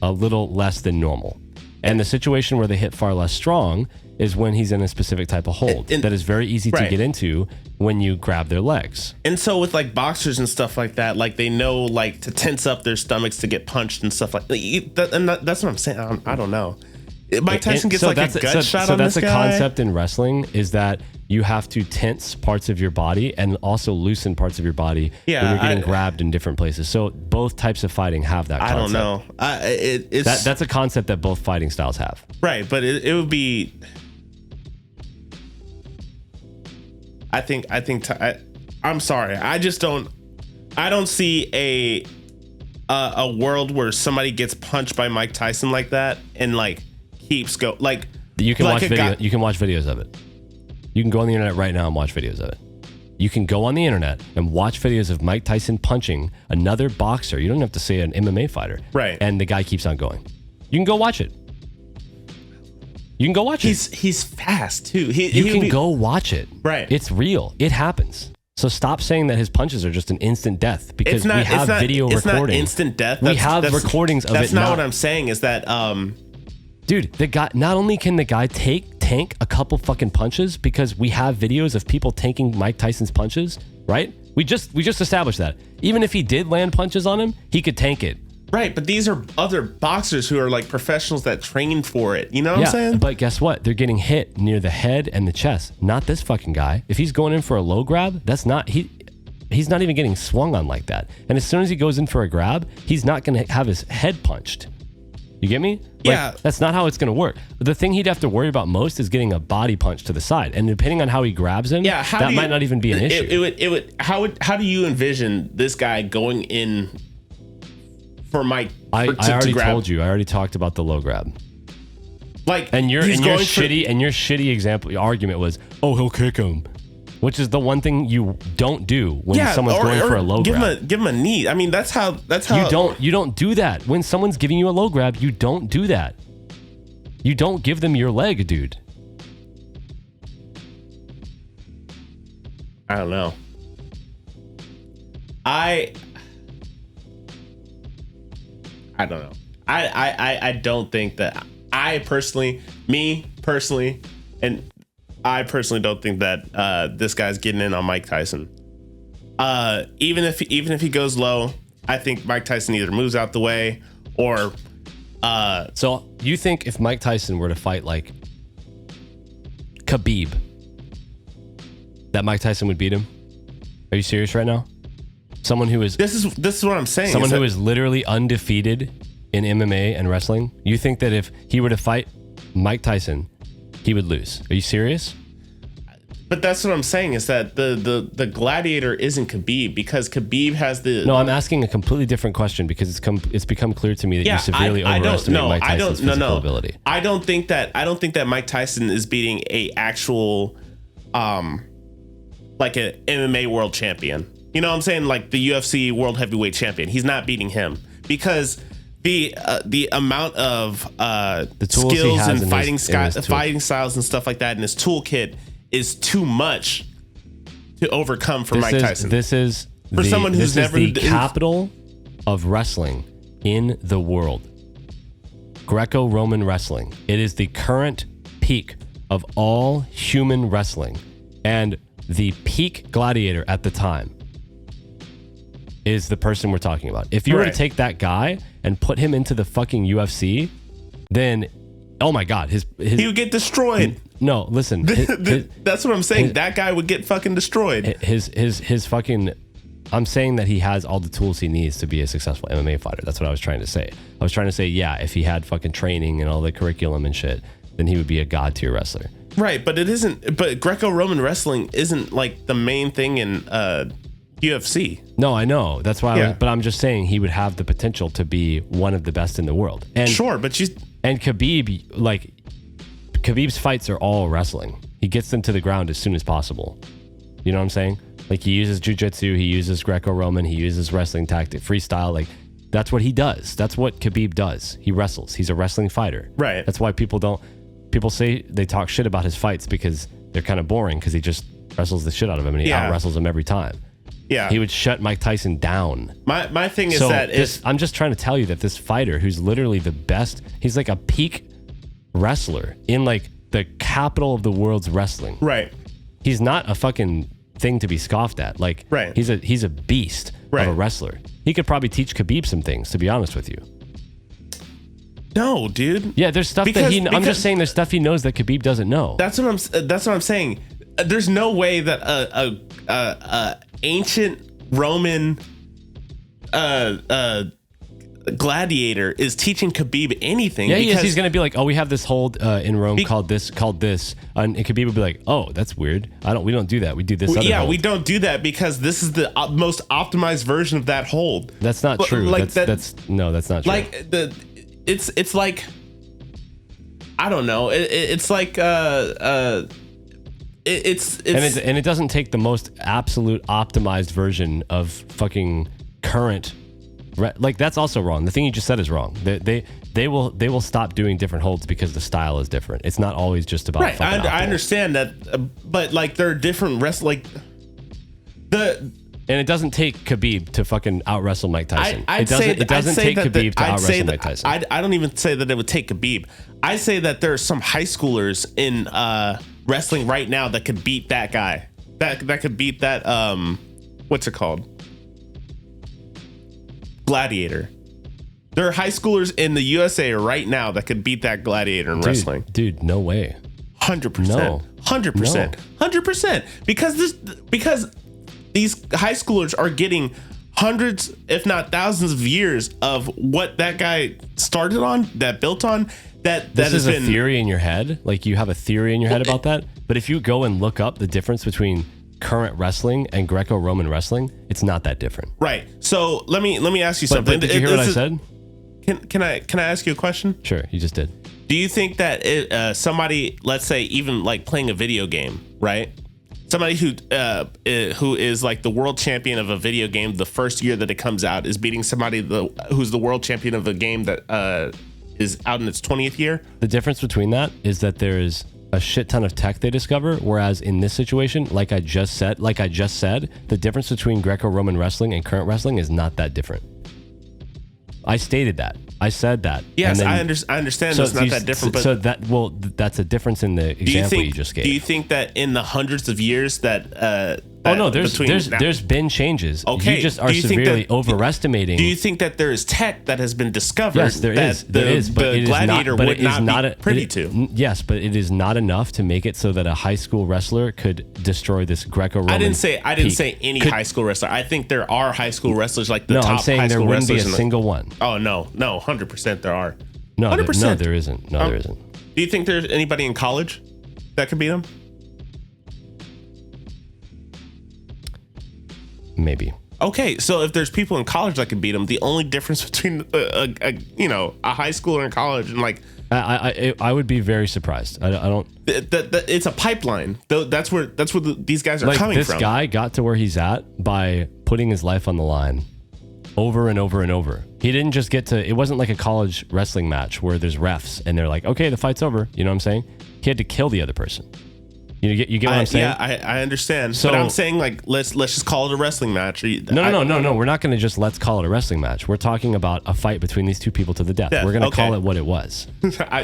a little less than normal. And the situation where they hit far less strong is when he's in a specific type of hold that is very easy to get into when you grab their legs. And so with like boxers and stuff like that, like they know like to tense up their stomachs to get punched and stuff like that. And that's what I'm saying. I don't know. Mike Tyson gets like a gut shot on this guy. So that's a concept in wrestling, is that you have to tense parts of your body and also loosen parts of your body when you're getting grabbed in different places. So both types of fighting have that concept. I don't know. That's a concept that both fighting styles have. Right, but it would be... I'm sorry. I don't see a world where somebody gets punched by Mike Tyson like that and like keeps go like you can like watch video. You can watch videos of it. You can go on the internet right now and watch videos of it. You can go on the internet and watch videos of Mike Tyson punching another boxer. You don't have to say an MMA fighter. Right. And the guy keeps on going. You can go watch it. You can go watch it. He's fast too. You can go watch it. Right. It's real. It happens. So stop saying that his punches are just an instant death, because we have video recordings. It's not instant death. We have recordings of it. That's not what I'm saying. Is that Dude, the guy, not only can the guy tank a couple fucking punches, because we have videos of people tanking Mike Tyson's punches, right? We just established that. Even if he did land punches on him, he could tank it. Right, but these are other boxers who are like professionals that train for it. You know what I'm saying? But guess what? They're getting hit near the head and the chest. Not this fucking guy. If he's going in for a low grab, he's not even getting swung on like that. And as soon as he goes in for a grab, he's not going to have his head punched. You get me? Yeah. That's not how it's going to work. The thing he'd have to worry about most is getting a body punch to the side. And depending on how he grabs him, that might not even be an issue. How do you envision this guy going in for Mike? I already told you. I already talked about the low grab. Like, and your shitty argument was, oh, he'll kick him. Which is the one thing you don't do when someone's going for a low grab. Give him a knee. I mean, that's how you don't do that. When someone's giving you a low grab, you don't do that. You don't give them your leg, dude. I don't know. I don't know. I don't think that I personally don't think that this guy's getting in on Mike Tyson. Even if he goes low, I think Mike Tyson either moves out the way or. So you think if Mike Tyson were to fight like Khabib, that Mike Tyson would beat him? Are you serious right now? Someone who is this is what I'm saying. Someone who is literally undefeated in MMA and wrestling. You think that if he were to fight Mike Tyson, he would lose? Are you serious? But that's what I'm saying is that the Gladiator isn't Khabib, because Khabib has the. No, I'm asking a completely different question because it's become clear to me that you severely overestimate Mike Tyson's physical ability. I don't think that Mike Tyson is beating a actual, like an MMA world champion. You know what I'm saying? Like the UFC world heavyweight champion. He's not beating him because the amount of the tools skills and fighting styles and stuff like that in his toolkit is too much to overcome for Mike Tyson. This is the capital of wrestling in the world. Greco-Roman wrestling. It is the current peak of all human wrestling, and the peak gladiator at the time is the person we're talking about. If you were to take that guy and put him into the fucking UFC, then oh my God, he would get destroyed. No, listen. That's what I'm saying. That guy would get fucking destroyed. His fucking. I'm saying that he has all the tools he needs to be a successful MMA fighter. That's what I was trying to say. I was trying to say, yeah, if he had fucking training and all the curriculum and shit, then he would be a god tier wrestler. Right, but it isn't. But Greco-Roman wrestling isn't like the main thing in UFC. No, I know. That's why. But I'm just saying he would have the potential to be one of the best in the world. And sure, but and Khabib's fights are all wrestling. He gets them to the ground as soon as possible. You know what I'm saying? Like he uses jiu-jitsu, he uses Greco-Roman, he uses wrestling tactic, freestyle. Like that's what he does. That's what Khabib does. He wrestles. He's a wrestling fighter. Right. That's why people say they talk shit about his fights because they're kind of boring because he just wrestles the shit out of him and he out wrestles him every time. Yeah. He would shut Mike Tyson down. My thing is I'm just trying to tell you that this fighter who's literally the best, he's like a peak wrestler in like the capital of the world's wrestling. Right. He's not a fucking thing to be scoffed at. Like he's a beast of a wrestler. He could probably teach Khabib some things, to be honest with you. No, dude. Yeah, there's stuff I'm just saying there's stuff he knows that Khabib doesn't know. That's what I'm saying. There's no way that a ancient Roman gladiator is teaching Khabib anything. Yeah, he's going to be like, oh, we have this hold in Rome called this, and Khabib would be like, oh, that's weird. We don't do that. We do this. Hold. We don't do that because this is the most optimized version of that hold. That's not true. Like that's not true. Like it's like I don't know. It's like it doesn't take the most absolute optimized version of fucking current. Like that's also wrong. The thing you just said is wrong. They will stop doing different holds because the style is different. It's not always just about right. I understand that, but like there are different like And it doesn't take Khabib to fucking out wrestle Mike Tyson. It doesn't take Khabib to out wrestle Mike Tyson. I don't even say that it would take Khabib. I say that there are some high schoolers in wrestling right now that could beat that guy. That could beat that what's it called? Gladiator. There are high schoolers in the USA right now that could beat that Gladiator in wrestling. Dude, no way. 100%. No. 100%. 100%. Because these high schoolers are getting hundreds, if not thousands of years of what that guy started on, that built on, that this has is been a theory in your head. Like you have a theory in your head about that. But if you go and look up the difference between current wrestling and Greco-Roman wrestling, it's not that different. Right. So let me ask you something. But did you hear what I said? Can I ask you a question? Sure, you just did. Do you think that somebody, let's say, even like playing a video game, right? Somebody who is like the world champion of a video game the first year that it comes out is beating somebody who's the world champion of a game that is out in its 20th year? The difference between that is that there is a shit ton of tech they discover, whereas in this situation, like I just said, the difference between Greco-Roman wrestling and current wrestling is not that different. I stated that. I said that. Yes, I understand it's not that different. But that's a difference in the example you just gave. Do you think that in the hundreds of years that there's been changes. Okay, you just are severely overestimating. Do you think that there is tech that has been discovered? Yes, there is, but the Gladiator would not be privy to. Yes, but it is not enough to make it so that a high school wrestler could destroy this Greco-Roman. I didn't say any high school wrestler. I think there are high school wrestlers like the top high school wrestlers. No, I'm saying there wouldn't be a single one. Oh no, 100% there are. No, 100%. There isn't. No, there isn't. Do you think there's anybody in college that could beat them? Maybe. Okay, so if there's people in college that can beat them, the only difference between a high schooler in college and like I would be very surprised. I don't. It's a pipeline. That's where these guys are coming from. This guy got to where he's at by putting his life on the line over and over and over. He didn't just get to. It wasn't like a college wrestling match where there's refs and they're like, okay, the fight's over. You know what I'm saying? He had to kill the other person. You get what I'm saying? Yeah, I understand. So, but I'm saying like let's just call it a wrestling match. No. We're not going to just let's call it a wrestling match. We're talking about a fight between these two people to the death. We're going to call it what it was. I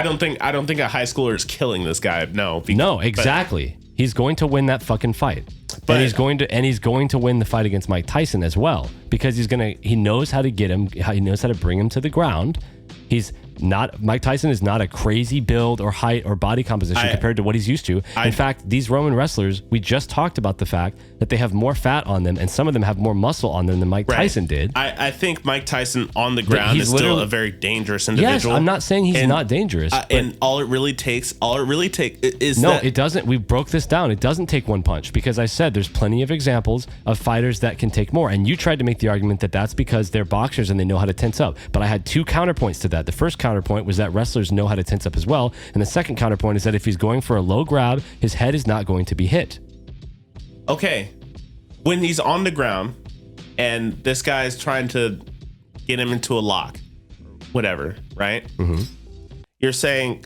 don't think a high schooler is killing this guy. No, exactly. He's going to win that fucking fight. And he's going to win the fight against Mike Tyson as well, because he knows how to get him. He knows how to bring him to the ground. Mike Tyson is not a crazy build or height or body composition compared to what he's used to. In fact, these Roman wrestlers, we just talked about the fact that they have more fat on them and some of them have more muscle on them than Mike Tyson did. I think Mike Tyson on the ground is still a very dangerous individual. Yes, I'm not saying he's not dangerous. And all it really takes is it doesn't. We broke this down. It doesn't take one punch, because I said there's plenty of examples of fighters that can take more. And you tried to make the argument that that's because they're boxers and they know how to tense up. But I had two counterpoints to that. The first counterpoint was that wrestlers know how to tense up as well. And the second counterpoint is that if he's going for a low grab, his head is not going to be hit. Okay. When he's on the ground and this guy is trying to get him into a lock, whatever, right? Mm-hmm. You're saying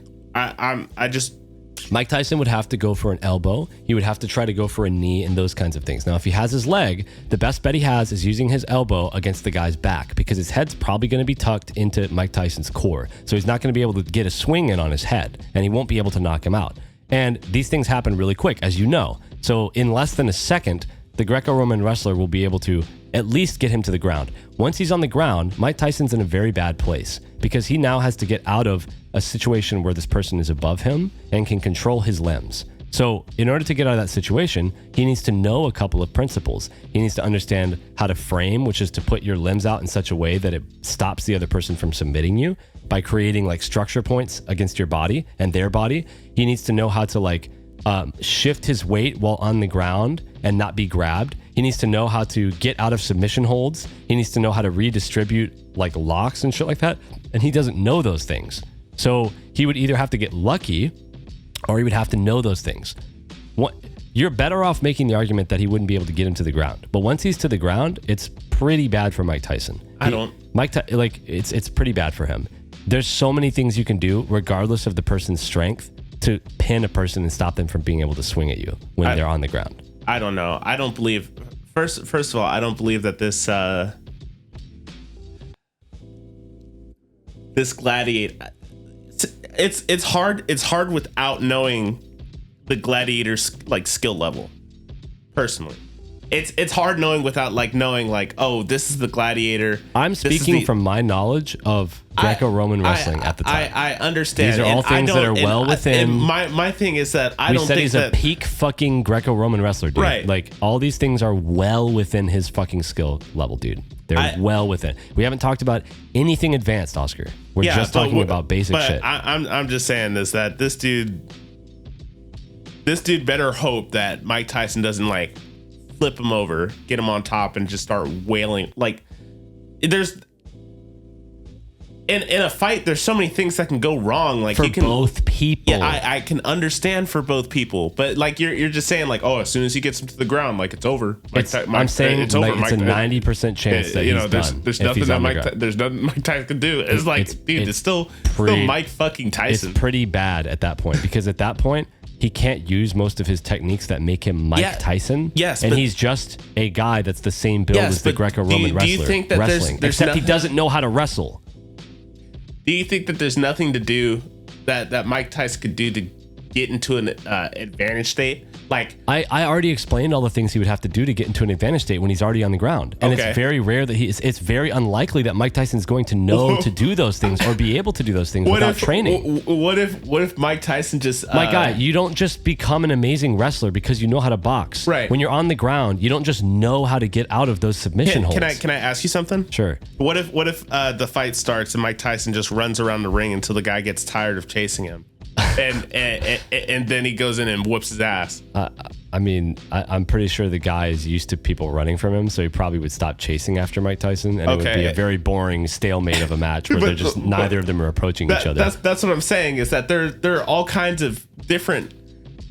Mike Tyson would have to go for an elbow. He would have to try to go for a knee and those kinds of things. Now, if he has his leg, the best bet he has is using his elbow against the guy's back, because his head's probably going to be tucked into Mike Tyson's core. So he's not going to be able to get a swing in on his head, and he won't be able to knock him out. And these things happen really quick, as you know. So in less than a second, the Greco-Roman wrestler will be able to at least get him to the ground. Once he's on the ground, Mike Tyson's in a very bad place, because he now has to get out of a situation where this person is above him and can control his limbs. So in order to get out of that situation, he needs to know a couple of principles. He needs to understand how to frame, which is to put your limbs out in such a way that it stops the other person from submitting you by creating like structure points against your body and their body. He needs to know how to shift his weight while on the ground and not be grabbed. He needs to know how to get out of submission holds. He needs to know how to redistribute like locks and shit like that. And he doesn't know those things. So he would either have to get lucky or he would have to know those things. You're better off making the argument that he wouldn't be able to get him to the ground. But once he's to the ground, it's pretty bad for Mike Tyson. It's pretty bad for him. There's so many things you can do regardless of the person's strength to pin a person and stop them from being able to swing at you when they're on the ground. I don't know. I don't believe, first of all, I don't believe that this Gladiator. It's hard without knowing the Gladiator's like skill level. Personally, it's hard knowing without like knowing like, oh, this is the Gladiator. I'm speaking from my knowledge of Greco-Roman wrestling at the time. I understand. These are all things that are well within. My thing is that I don't think he's a peak fucking Greco-Roman wrestler, dude. Right. Like all these things are well within his fucking skill level, dude. They're well within. We haven't talked about anything advanced, Oscar. We're just talking about basic shit. I'm just saying this, that this dude better hope that Mike Tyson doesn't like flip him over, get him on top, and just start wailing. Like there's in a fight, there's so many things that can go wrong. Like for both people. Yeah, I can understand for both people, but like you're just saying like, oh, as soon as he gets him to the ground, like it's over. I'm saying it's over. It's a 90% chance that he's done. There's nothing that Mike Tyson can do. It's like, dude, it's still Mike fucking Tyson. It's pretty bad at that point, because at that point he can't use most of his techniques that make him Mike Tyson. Yes, and he's just a guy that's the same build as the Greco-Roman wrestler. Do you think that wrestling, except he doesn't know how to wrestle? Do you think that there's nothing to do that Mike Tyson could do to get into an advantage state? Like I already explained all the things he would have to do to get into an advantage state when he's already on the ground, and it's very rare that it's very unlikely that Mike Tyson's going to know to do those things or be able to do those things without training. What if Mike Tyson just my guy? You don't just become an amazing wrestler because you know how to box. Right. When you're on the ground, you don't just know how to get out of those submission holds. Can I ask you something? Sure. What if the fight starts and Mike Tyson just runs around the ring until the guy gets tired of chasing him? and then he goes in and whoops his ass. I mean, I'm pretty sure the guy is used to people running from him, so he probably would stop chasing after Mike Tyson, and it would be a very boring stalemate of a match where neither of them are approaching each other. That's what I'm saying, is that there are all kinds of different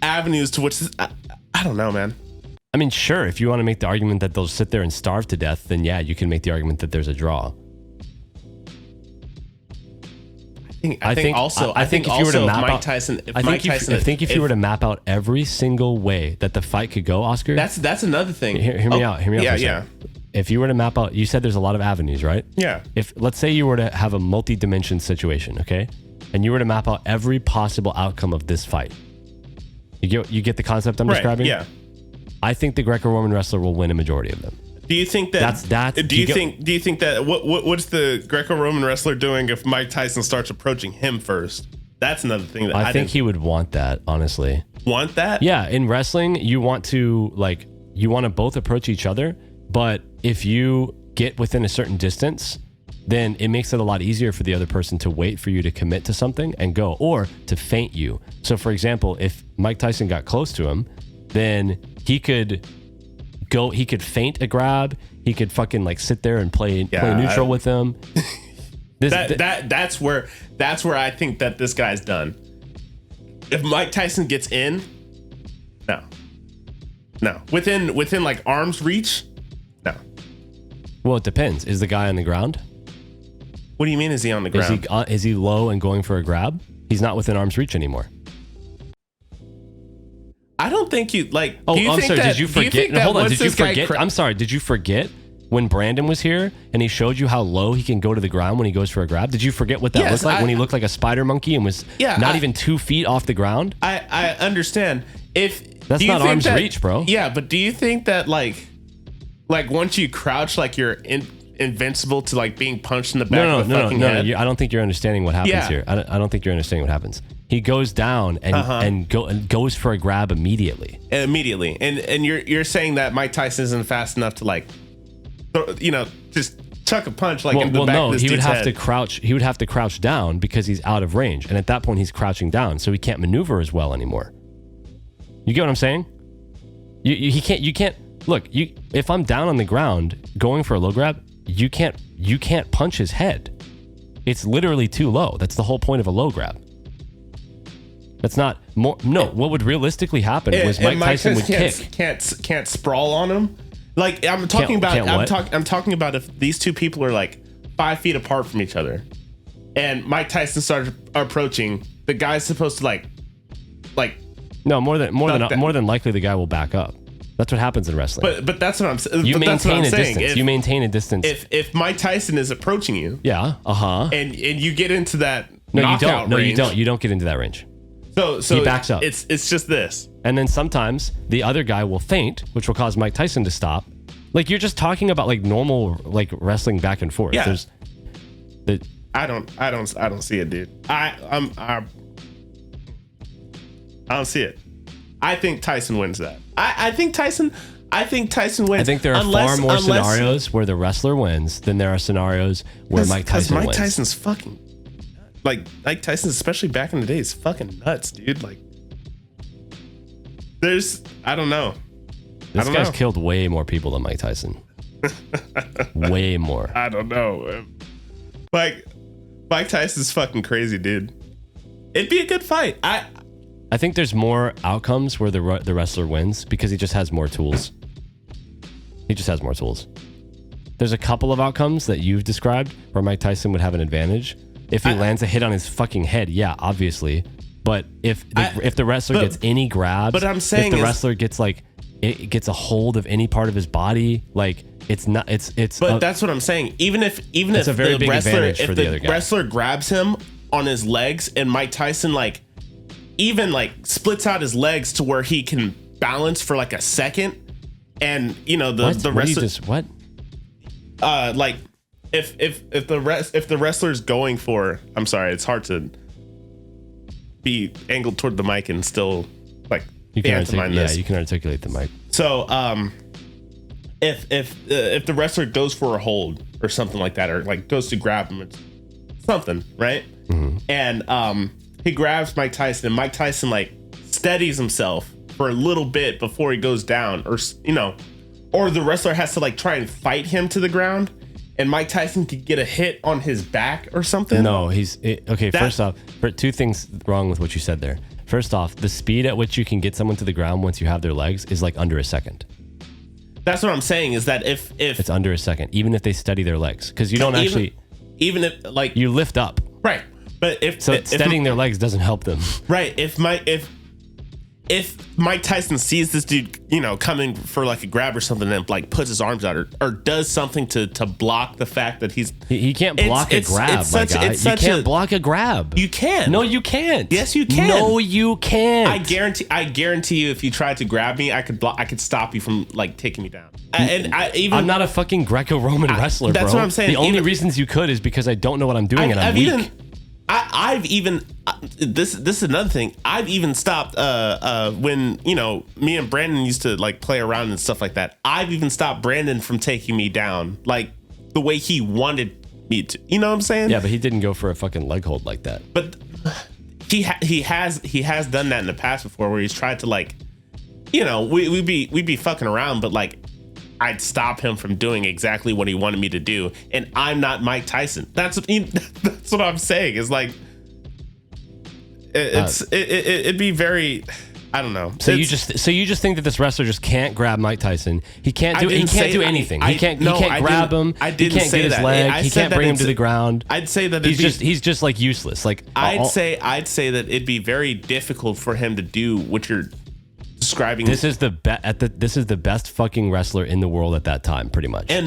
avenues to which I don't know, man. I mean, sure, if you want to make the argument that they'll sit there and starve to death, then yeah, you can make the argument that there's a draw. I think if you were to map out every single way that the fight could go, Oscar. That's another thing. Hear me out. Yeah. If you were to map out, you said there's a lot of avenues, right? Yeah. If let's say you were to have a multi-dimension situation, okay, and you were to map out every possible outcome of this fight, you get the concept I'm describing? Yeah. I think the Greco-Roman wrestler will win a majority of them. Do you think that Do you think that what's the Greco-Roman wrestler doing if Mike Tyson starts approaching him first? That's another thing that I think he would want that, honestly. Want that? Yeah, in wrestling, you want to both approach each other, but if you get within a certain distance, then it makes it a lot easier for the other person to wait for you to commit to something and go, or to feint you. So for example, if Mike Tyson got close to him, then he could feint a grab. He could fucking like sit there and play neutral with him. That's where I think that this guy's done. If Mike Tyson gets in, no, within like arm's reach, no. Well, it depends. Is the guy on the ground? What do you mean? Is he on the ground? Is he low and going for a grab? He's not within arm's reach anymore. I don't think you like. Oh, I'm sorry. Did you forget? Hold on. Did you forget? I'm sorry. Did you forget when Brandon was here and he showed you how low he can go to the ground when he goes for a grab? Did you forget what that looked like when he looked like a spider monkey and was not even 2 feet off the ground? I understand. That's not arm's reach, bro. Yeah, but do you think that like once you crouch, like you're invincible to like being punched in the back of the fucking head? I don't think you're understanding what happens here. I don't think you're understanding what happens. He goes down and goes for a grab immediately. Immediately, and you're saying that Mike Tyson isn't fast enough to like, just chuck a punch like in the back of this dude's head. He would have to crouch down because he's out of range, and at that point he's crouching down, so he can't maneuver as well anymore. You get what I'm saying? You can't look. If I'm down on the ground going for a low grab, you can't punch his head. It's literally too low. That's the whole point of a low grab. That's not more. No, what would realistically happen was Mike Tyson would kick. Can't sprawl on him. Like I'm talking about if these two people are like 5 feet apart from each other, and Mike Tyson started approaching, the guy's supposed to like. No, more than likely the guy will back up. That's what happens in wrestling. But that's what I'm saying. You maintain a distance. You maintain a distance. If Mike Tyson is approaching you, yeah, and you get into that no, you knockout don't. No, range, you don't. You don't get into that range. So he backs up. It's just this. And then sometimes the other guy will feint, which will cause Mike Tyson to stop. Like you're just talking about like normal like wrestling back and forth. Yeah. I don't see it, dude. I don't see it. I think Tyson wins that. I think Tyson wins. I think there are far more scenarios where the wrestler wins than there are scenarios where Mike Tyson wins. Mike Tyson's fucking like Mike Tyson, especially back in the day, is fucking nuts, dude. Like I don't know. This guy's killed way more people than Mike Tyson. Way more. I don't know. Like Mike Tyson's fucking crazy, dude. It'd be a good fight. I think there's more outcomes where the wrestler wins because he just has more tools. He just has more tools. There's a couple of outcomes that you've described where Mike Tyson would have an advantage. If he lands a hit on his fucking head, yeah, obviously. But if the wrestler gets any grabs, but I'm saying if the wrestler gets like it gets a hold of any part of his body, like it's not it's. But that's what I'm saying. Even if a very the big advantage for the other guy. Wrestler grabs him on his legs and Mike Tyson like even like splits out his legs to where he can balance for like a second, and you know the wrestler what? Like if the wrestler's going for, I'm sorry, it's hard to be angled toward the mic and still like you can articulate the mic. So if the wrestler goes for a hold or something like that, or like goes to grab him, it's something, right? Mm-hmm. And he grabs Mike Tyson, and Mike Tyson like steadies himself for a little bit before he goes down, or you know, or the wrestler has to like try and fight him to the ground, and Mike Tyson could get a hit on his back or something. No, okay. First off, two things wrong with what you said there. First off, the speed at which you can get someone to the ground once you have their legs is like under a second. That's what I'm saying, is that if it's under a second, even if they steady their legs, because you don't even if like you lift up, right? But if steadying their legs doesn't help them, right? If Mike Tyson sees this dude, you know, coming for like a grab or something, and like puts his arms out or does something to block the fact that he can't block a grab, my guy. You can't block a grab. You can. No, you can't. Yes, you can. No, you can't. I guarantee you, if you tried to grab me, I could stop you from like taking me down. And I'm not a fucking Greco-Roman wrestler, that's bro. That's what I'm saying. The only reasons you could is because I don't know what I'm doing and I'm weak. This is another thing. I've even stopped when, you know, me and Brandon used to like play around and stuff like that. I've even stopped Brandon from taking me down like the way he wanted me to. You know what I'm saying? Yeah, but he didn't go for a fucking leg hold like that. But he has done that in the past before, where he's tried to like, you know, we'd be fucking around, but like I'd stop him from doing exactly what he wanted me to do, and I'm not Mike Tyson. That's what I'm saying. Is like it'd be very, I don't know. So you just think that this wrestler just can't grab Mike Tyson? He can't do anything. He can't grab him. He can't get his leg. He can't bring him to the ground. I'd say that he's just like useless. Like I'd say that it'd be very difficult for him to do what you're describing. This is the best fucking wrestler in the world at that time, pretty much. And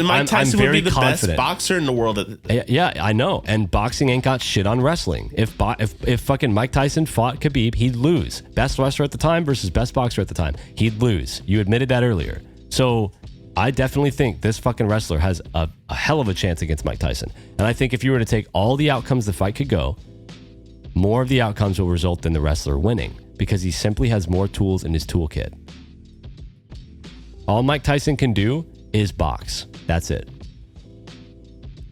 Mike Tyson would be the confident. best boxer in the world. Yeah, I know. And boxing ain't got shit on wrestling. If fucking Mike Tyson fought Khabib, he'd lose. Best wrestler at the time versus best boxer at the time, he'd lose. You admitted that earlier. So I definitely think this fucking wrestler has a hell of a chance against Mike Tyson. And I think if you were to take all the outcomes the fight could go, more of the outcomes will result in the wrestler winning, because he simply has more tools in his toolkit. All Mike Tyson can do is box. That's it.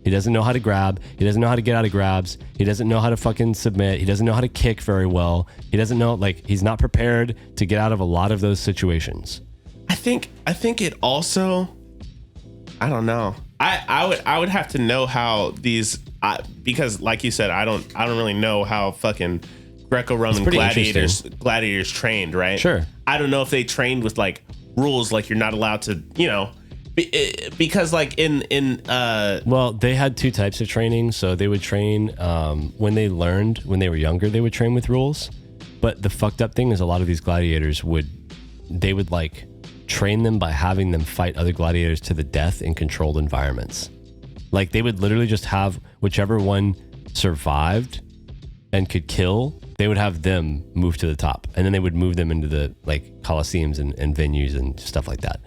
He doesn't know how to grab. He doesn't know how to get out of grabs. He doesn't know how to fucking submit. He doesn't know how to kick very well. He doesn't know, like, he's not prepared to get out of a lot of those situations. I think it also, I don't know. I would have to know how these, because like you said, I don't really know how fucking Greco-Roman gladiators trained, right? Sure. I don't know if they trained with like rules, like you're not allowed to, you know, because like well, they had two types of training. So they would train when they were younger, they would train with rules. But the fucked up thing is a lot of these gladiators would they would like train them by having them fight other gladiators to the death in controlled environments. Like they would literally just have whichever one survived and could kill, they would have them move to the top, and then they would move them into the like coliseums and venues and stuff like that.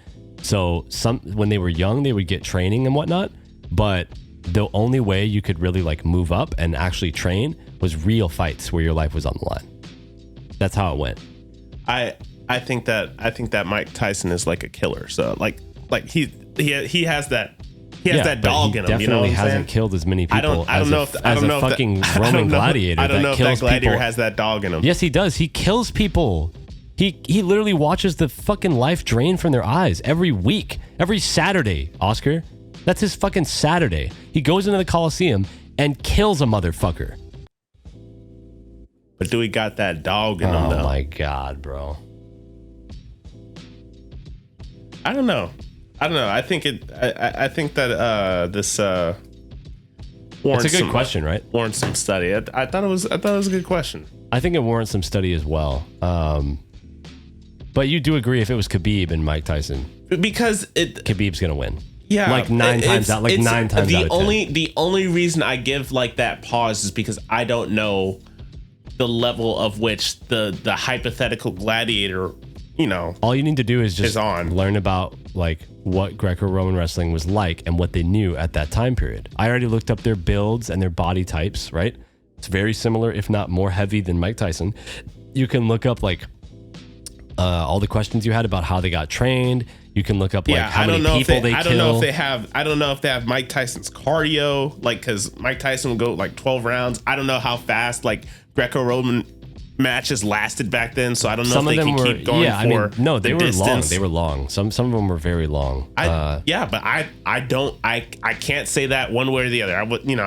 So when they were young, they would get training and whatnot, but the only way you could really like move up and actually train was real fights where your life was on the line. That's how it went. I think that Mike Tyson is like a killer. So like he has that that dog in him. Definitely, you know what I'm hasn't saying? killed as many people I don't know if Roman gladiator. I don't know if that gladiator people. has that dog in him. Yes, he does. He kills people. He literally watches the fucking life drain from their eyes every week, every Saturday, Oscar. That's his fucking Saturday. He goes into the Coliseum and kills a motherfucker. But do we got that dog in him, though? Oh, my God, bro. I don't know. I think that this warrants. It's a good question, right? Warrants some study. I thought it was a good question. I think it warrants some study as well. But you do agree if it was Khabib and Mike Tyson, because Khabib's gonna win. Yeah, like nine times out of 10. The only reason I give like that pause is because I don't know the level of which the hypothetical gladiator, you know, all you need to do is just on. learn about like what Greco-Roman wrestling was like and what they knew at that time period. I already looked up their builds and their body types, right? It's very similar, if not more heavy than Mike Tyson. You can look up like all the questions you had about how they got trained. You can look up like how many people they kill. I don't know if they have Mike Tyson's cardio, like, because Mike Tyson would go like 12 rounds. I don't know how fast like Greco-Roman matches lasted back then, so I don't know if they can keep going they were distance. long. They were long. Some of them were very long. But I can't say that one way or the other. I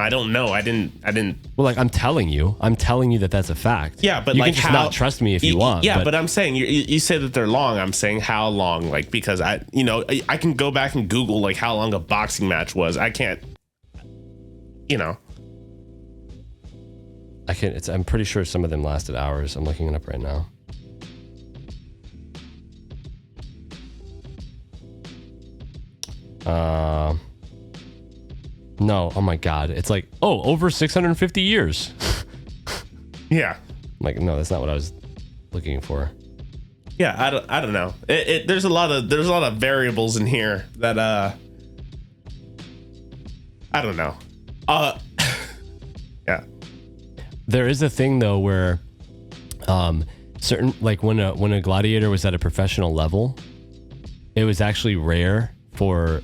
don't know. I didn't. Well, like I'm telling you that that's a fact. Yeah, but you like can just not trust me if you want. Yeah, but I'm saying you say that they're long. I'm saying how long, like, because I can go back and Google like how long a boxing match was. I can't. I can. I'm pretty sure some of them lasted hours. I'm looking it up right now. No. Oh my God. It's like over 650 years. Yeah. Like no, that's not what I was looking for. Yeah, I don't know. There's a lot of variables in here that I don't know. Yeah. There is a thing though where certain, like when a gladiator was at a professional level, it was actually rare for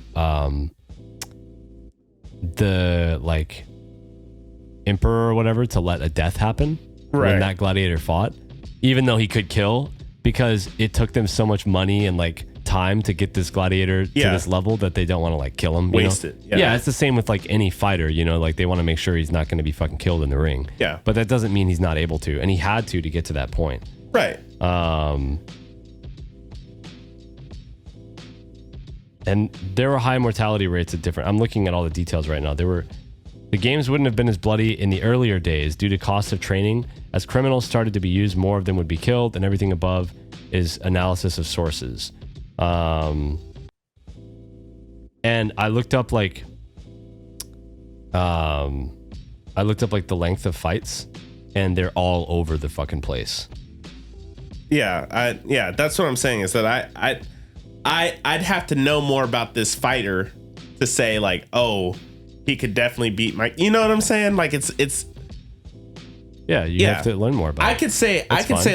the like emperor or whatever to let a death happen when that gladiator fought, even though he could kill, because it took them so much money and like time to get this gladiator to this level that they don't want to like kill him. Waste it. Yeah, it's the same with like any fighter, like they want to make sure he's not going to be fucking killed in the ring. Yeah. But that doesn't mean he's not able to, and he had to get to that point. Right. And there were high mortality rates at different. I'm looking at all the details right now. The games wouldn't have been as bloody in the earlier days due to cost of training. As criminals started to be used, more of them would be killed, and everything above is analysis of sources. And I looked up like the length of fights, and they're all over the fucking place. Yeah, that's what I'm saying, is that I'd have to know more about this fighter to say like, oh, he could definitely beat Mike. You know what I'm saying? Like it's yeah, you have to learn more about it. I could say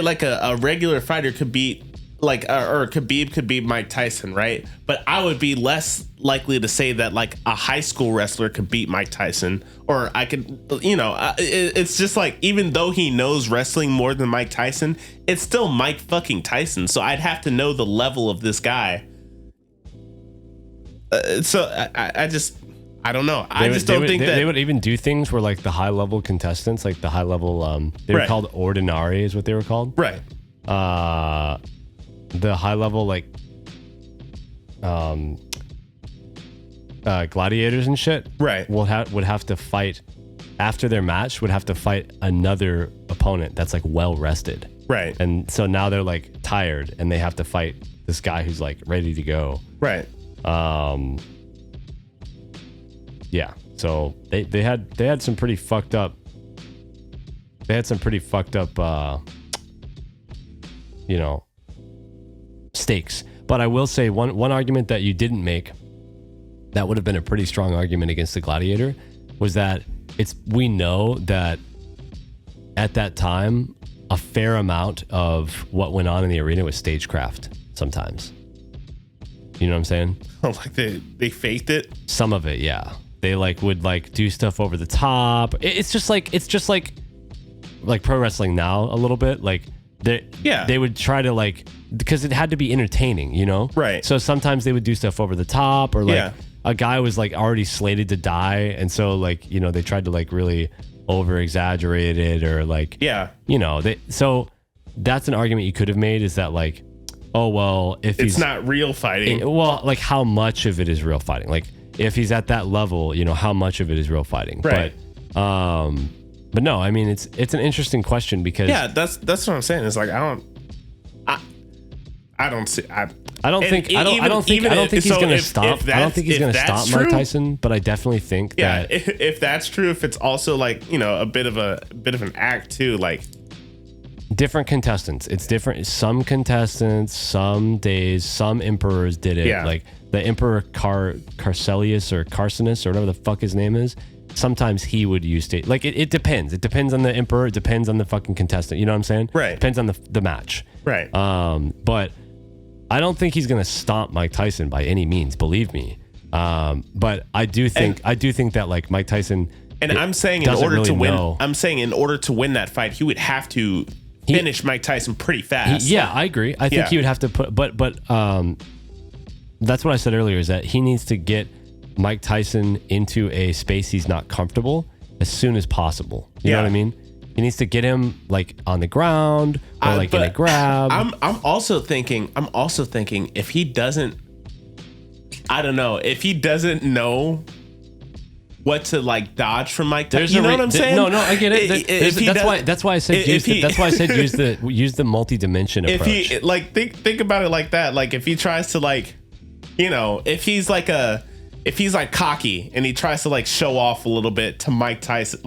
like a regular fighter could beat like or Khabib could beat Mike Tyson, right? But I would be less likely to say that like a high school wrestler could beat Mike Tyson, or I could, it's just like, even though he knows wrestling more than Mike Tyson, it's still Mike fucking Tyson. So I'd have to know the level of this guy. So I don't know. I just don't think that they would even do things where like the high level contestants, like the high level, they were called ordinari, is what they were called. Right. The high level like gladiators and shit, right, would have to fight after their match, would have to fight another opponent that's like well rested, right? And so now they're like tired and they have to fight this guy who's like ready to go. Right. Yeah. So they had some pretty fucked up. They had some pretty fucked up, stakes. But I will say one argument that you didn't make that would have been a pretty strong argument against the Gladiator was that we know that at that time a fair amount of what went on in the arena was stagecraft sometimes. You know what I'm saying? Oh, like they faked it? Some of it, yeah. They would do stuff over the top. It's just like pro wrestling now a little bit. They would try to because it had to be entertaining, you know? Right. So sometimes they would do stuff over the top or a guy was already slated to die. And so they tried to really over exaggerate it or so that's an argument you could have made is that oh, well, if it's not real fighting. How much of it is real fighting? If he's at that level, how much of it is real fighting? Right. But no, I mean, it's an interesting question because that's what I'm saying. It's I don't see. I don't think he's going to stop. I don't think he's going to stop Mike Tyson, but I definitely think that if that's true, if it's also a bit of an act too, different contestants. It's different. Some contestants, some days, some emperors did it. Yeah. The Emperor Carcelius or Carcinus or whatever the fuck his name is. Sometimes he would use stage. It depends. It depends on the emperor. It depends on the fucking contestant. You know what I'm saying? Right. Depends on the match. Right. But I don't think he's gonna stomp Mike Tyson by any means. Believe me. But I do think that Mike Tyson. And I'm saying in order to win, in order to win that fight, he would have to finish Mike Tyson pretty fast. I agree. I think he would have to put. But that's what I said earlier. Is that he needs to get Mike Tyson into a space he's not comfortable as soon as possible. You know what I mean? He needs to get him on the ground or in a grab. I'm also thinking if he doesn't, I don't know, if he doesn't know what to dodge from Mike Tyson. You know what I'm saying? No, I get it. That's why I said use the multi-dimension approach. If he think about it like that. If he tries to if he's cocky and he tries to show off a little bit to Mike Tyson,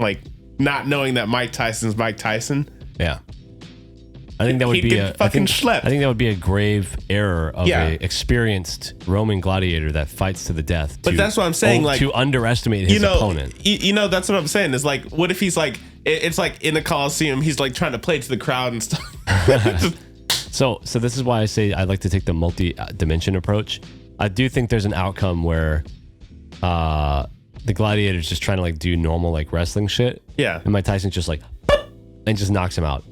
not knowing that Mike Tyson's Mike Tyson. Yeah. I think that would be a fucking schlep. I think that would be a grave error of a experienced Roman gladiator that fights to the death. But that's what I'm saying. To underestimate his opponent. That's what I'm saying. Is what if he's it's in a Coliseum, he's trying to play to the crowd and stuff. So this is why I say I like to take the multi-dimension approach. I do think there's an outcome where the gladiator's just trying to do normal wrestling shit. Yeah. And Mike Tyson's just and just knocks him out.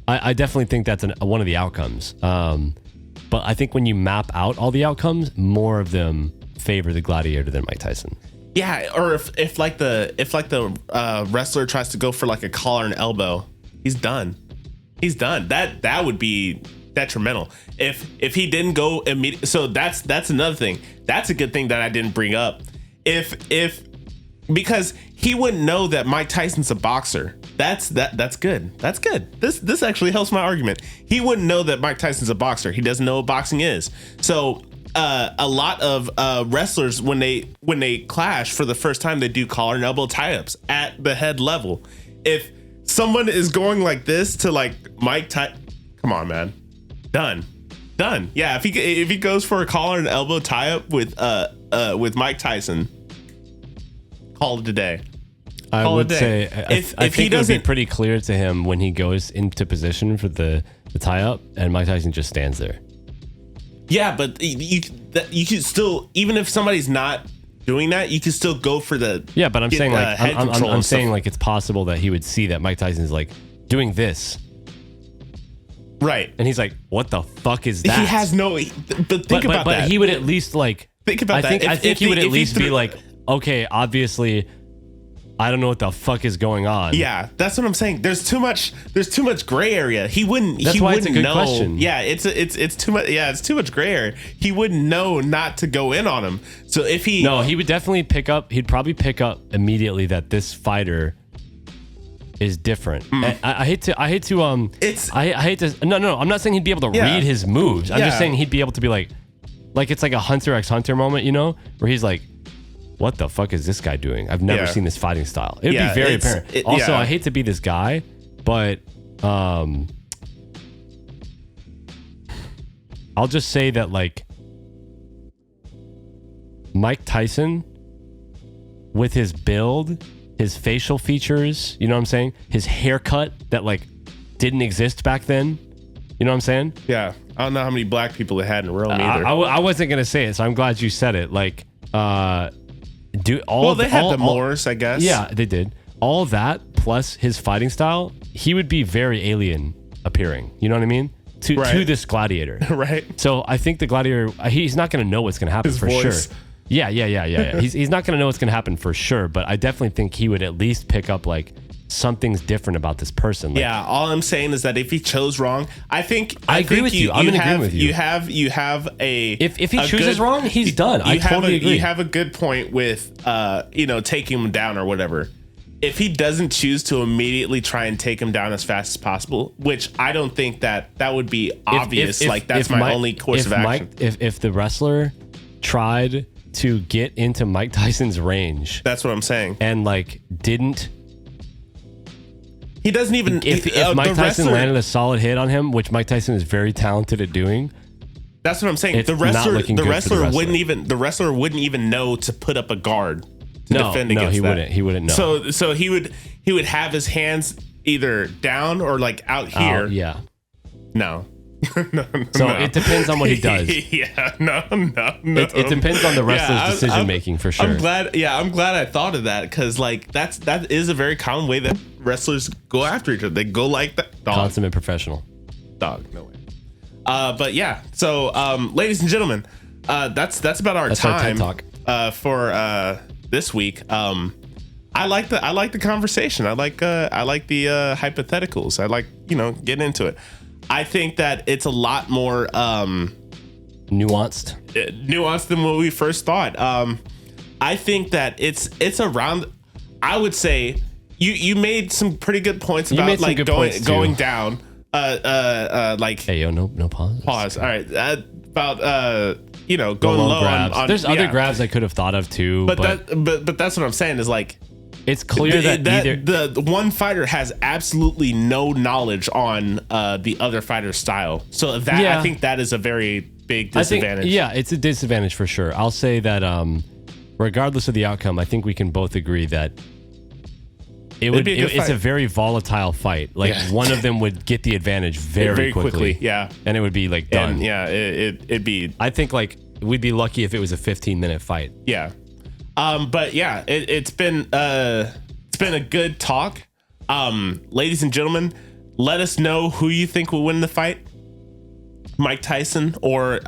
I definitely think that's one of the outcomes. But I think when you map out all the outcomes, more of them favor the gladiator than Mike Tyson. Yeah, or if the wrestler tries to go for a collar and elbow, he's done. He's done. That would be detrimental. If he didn't go immediately. So that's another thing. That's a good thing that I didn't bring up. Because he wouldn't know that Mike Tyson's a boxer. That's good. That's good. This actually helps my argument. He wouldn't know that Mike Tyson's a boxer. He doesn't know what boxing is. So a lot of wrestlers when they clash for the first time, they do collar and elbow tie-ups at the head level. If someone is going like this to Mike Tyson, come on, man, done. Yeah, if he goes for a collar and elbow tie-up with Mike Tyson, call it a day. I would say I think it would be pretty clear to him when he goes into position for the tie-up and Mike Tyson just stands there. Yeah, but you can still, even if somebody's not doing that, you can still go for the but I'm saying I'm saying stuff. It's possible that he would see that Mike Tyson is doing this. Right. And he's what the fuck is that? He has no, but think about that. But he would at least think about that. I think he would at least be okay, obviously I don't know what the fuck is going on. Yeah, that's what I'm saying. There's too much gray area. He wouldn't. That's why it's a good question. Yeah, it's too much. Yeah, it's too much gray area. He wouldn't know not to go in on him. So if he would definitely pick up. He'd probably pick up immediately that this fighter is different. I hate to no, I'm not saying he'd be able to read his moves. I'm just saying he'd be able to be like it's like a Hunter x Hunter moment, you know, where he's like, what the fuck is this guy doing? I've never seen this fighting style. It'd be very apparent. I hate to be this guy, but I'll just say that like Mike Tyson, with his build, his facial features, you know what I'm saying? His haircut that like didn't exist back then. You know what I'm saying? Yeah. I don't know how many black people they had in Rome either. I wasn't going to say it, so I'm glad you said it. Like, they had the Moors, I guess. Yeah, they did. All that plus his fighting style, he would be very alien appearing. You know what I mean? To this Gladiator. Right. So I think the Gladiator, he's not going to know what's going to happen for sure. Yeah. He's not going to know what's going to happen for sure, but I definitely think he would at least pick up like something's different about this person. Like, yeah, all I'm saying is that if he chose wrong, I agree with you. I'm in agreement with you. You have a if he chooses wrong, he's done. I totally agree. You have a good point with taking him down or whatever. If he doesn't choose to immediately try and take him down as fast as possible, which I don't think that would be obvious. That's my only course of action. If the wrestler tried to get into Mike Tyson's range, that's what I'm saying, and like didn't. He doesn't even. If Mike Tyson landed a solid hit on him, which Mike Tyson is very talented at doing, that's what I'm saying. The wrestler wouldn't even know to put up a guard to defend against that. No, he wouldn't know. So he would have his hands either down or like out here. Yeah. No. It depends on what he does. No. It depends on the wrestler's decision making for sure. I'm glad I thought of that because like that is a very common way that wrestlers go after each other. They go like that. Dog. Consummate professional. Dog, no way. But yeah, so ladies and gentlemen, that's about our time talk. For this week. I like the conversation. I like the hypotheticals. I like getting into it. I think that it's a lot more nuanced than what we first thought. I think that it's around. I would say you made some pretty good points about like going down. Like hey yo, no pause. Pause. All right. About going low grabs. on there's other grabs I could have thought of too. But that's what I'm saying is like. It's clear that the one fighter has absolutely no knowledge on the other fighter's style. So I think that is a very big disadvantage. It's a disadvantage for sure. I'll say that regardless of the outcome, I think we can both agree that it's a very volatile fight. Like one of them would get the advantage very quickly. Yeah. And it would be like done. And it'd be. I think like we'd be lucky if it was a 15-minute fight. Yeah. But yeah, it's been a good talk. Ladies and gentlemen, let us know who you think will win the fight. Mike Tyson or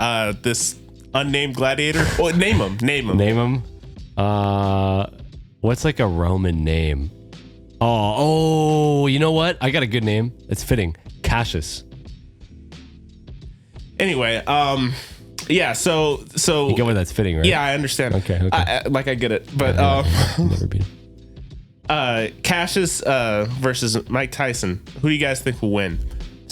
this unnamed gladiator. Well, name him. Name him. What's like a Roman name? Oh, you know what? I got a good name. It's fitting. Cassius. Anyway, yeah, so you get where that's fitting, right? Yeah, I understand. Okay. I get it, but never beat him. Cassius versus Mike Tyson. Who do you guys think will win?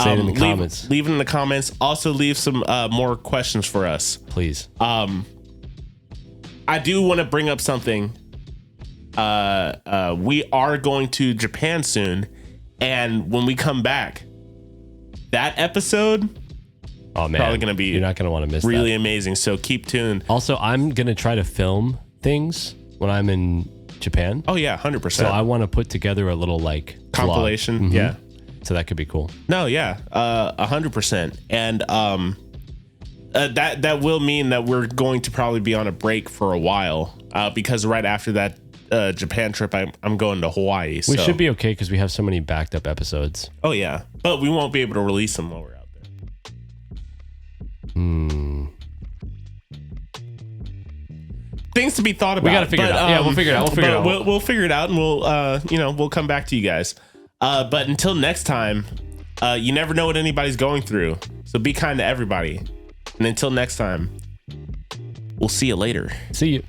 Say it in the comments. Leave it in the comments. Also, leave some more questions for us, please. I do want to bring up something. We are going to Japan soon, and when we come back, that episode. Oh man, probably gonna be. You're not gonna want to miss. Really that. Amazing. So keep tuned. Also, I'm gonna try to film things when I'm in Japan. Oh yeah, 100%. So I want to put together a little like compilation. Mm-hmm. Yeah. So that could be cool. No, yeah, 100%. And that will mean that we're going to probably be on a break for a while because right after that Japan trip, I'm going to Hawaii. We should be okay because we have so many backed up episodes. Oh yeah, but we won't be able to release them while we're out there. Things to be thought about. We gotta figure it out. Yeah, we'll figure it out. We'll figure it out, and we'll come back to you guys. But until next time, you never know what anybody's going through, so be kind to everybody. And until next time, we'll see you later. See you.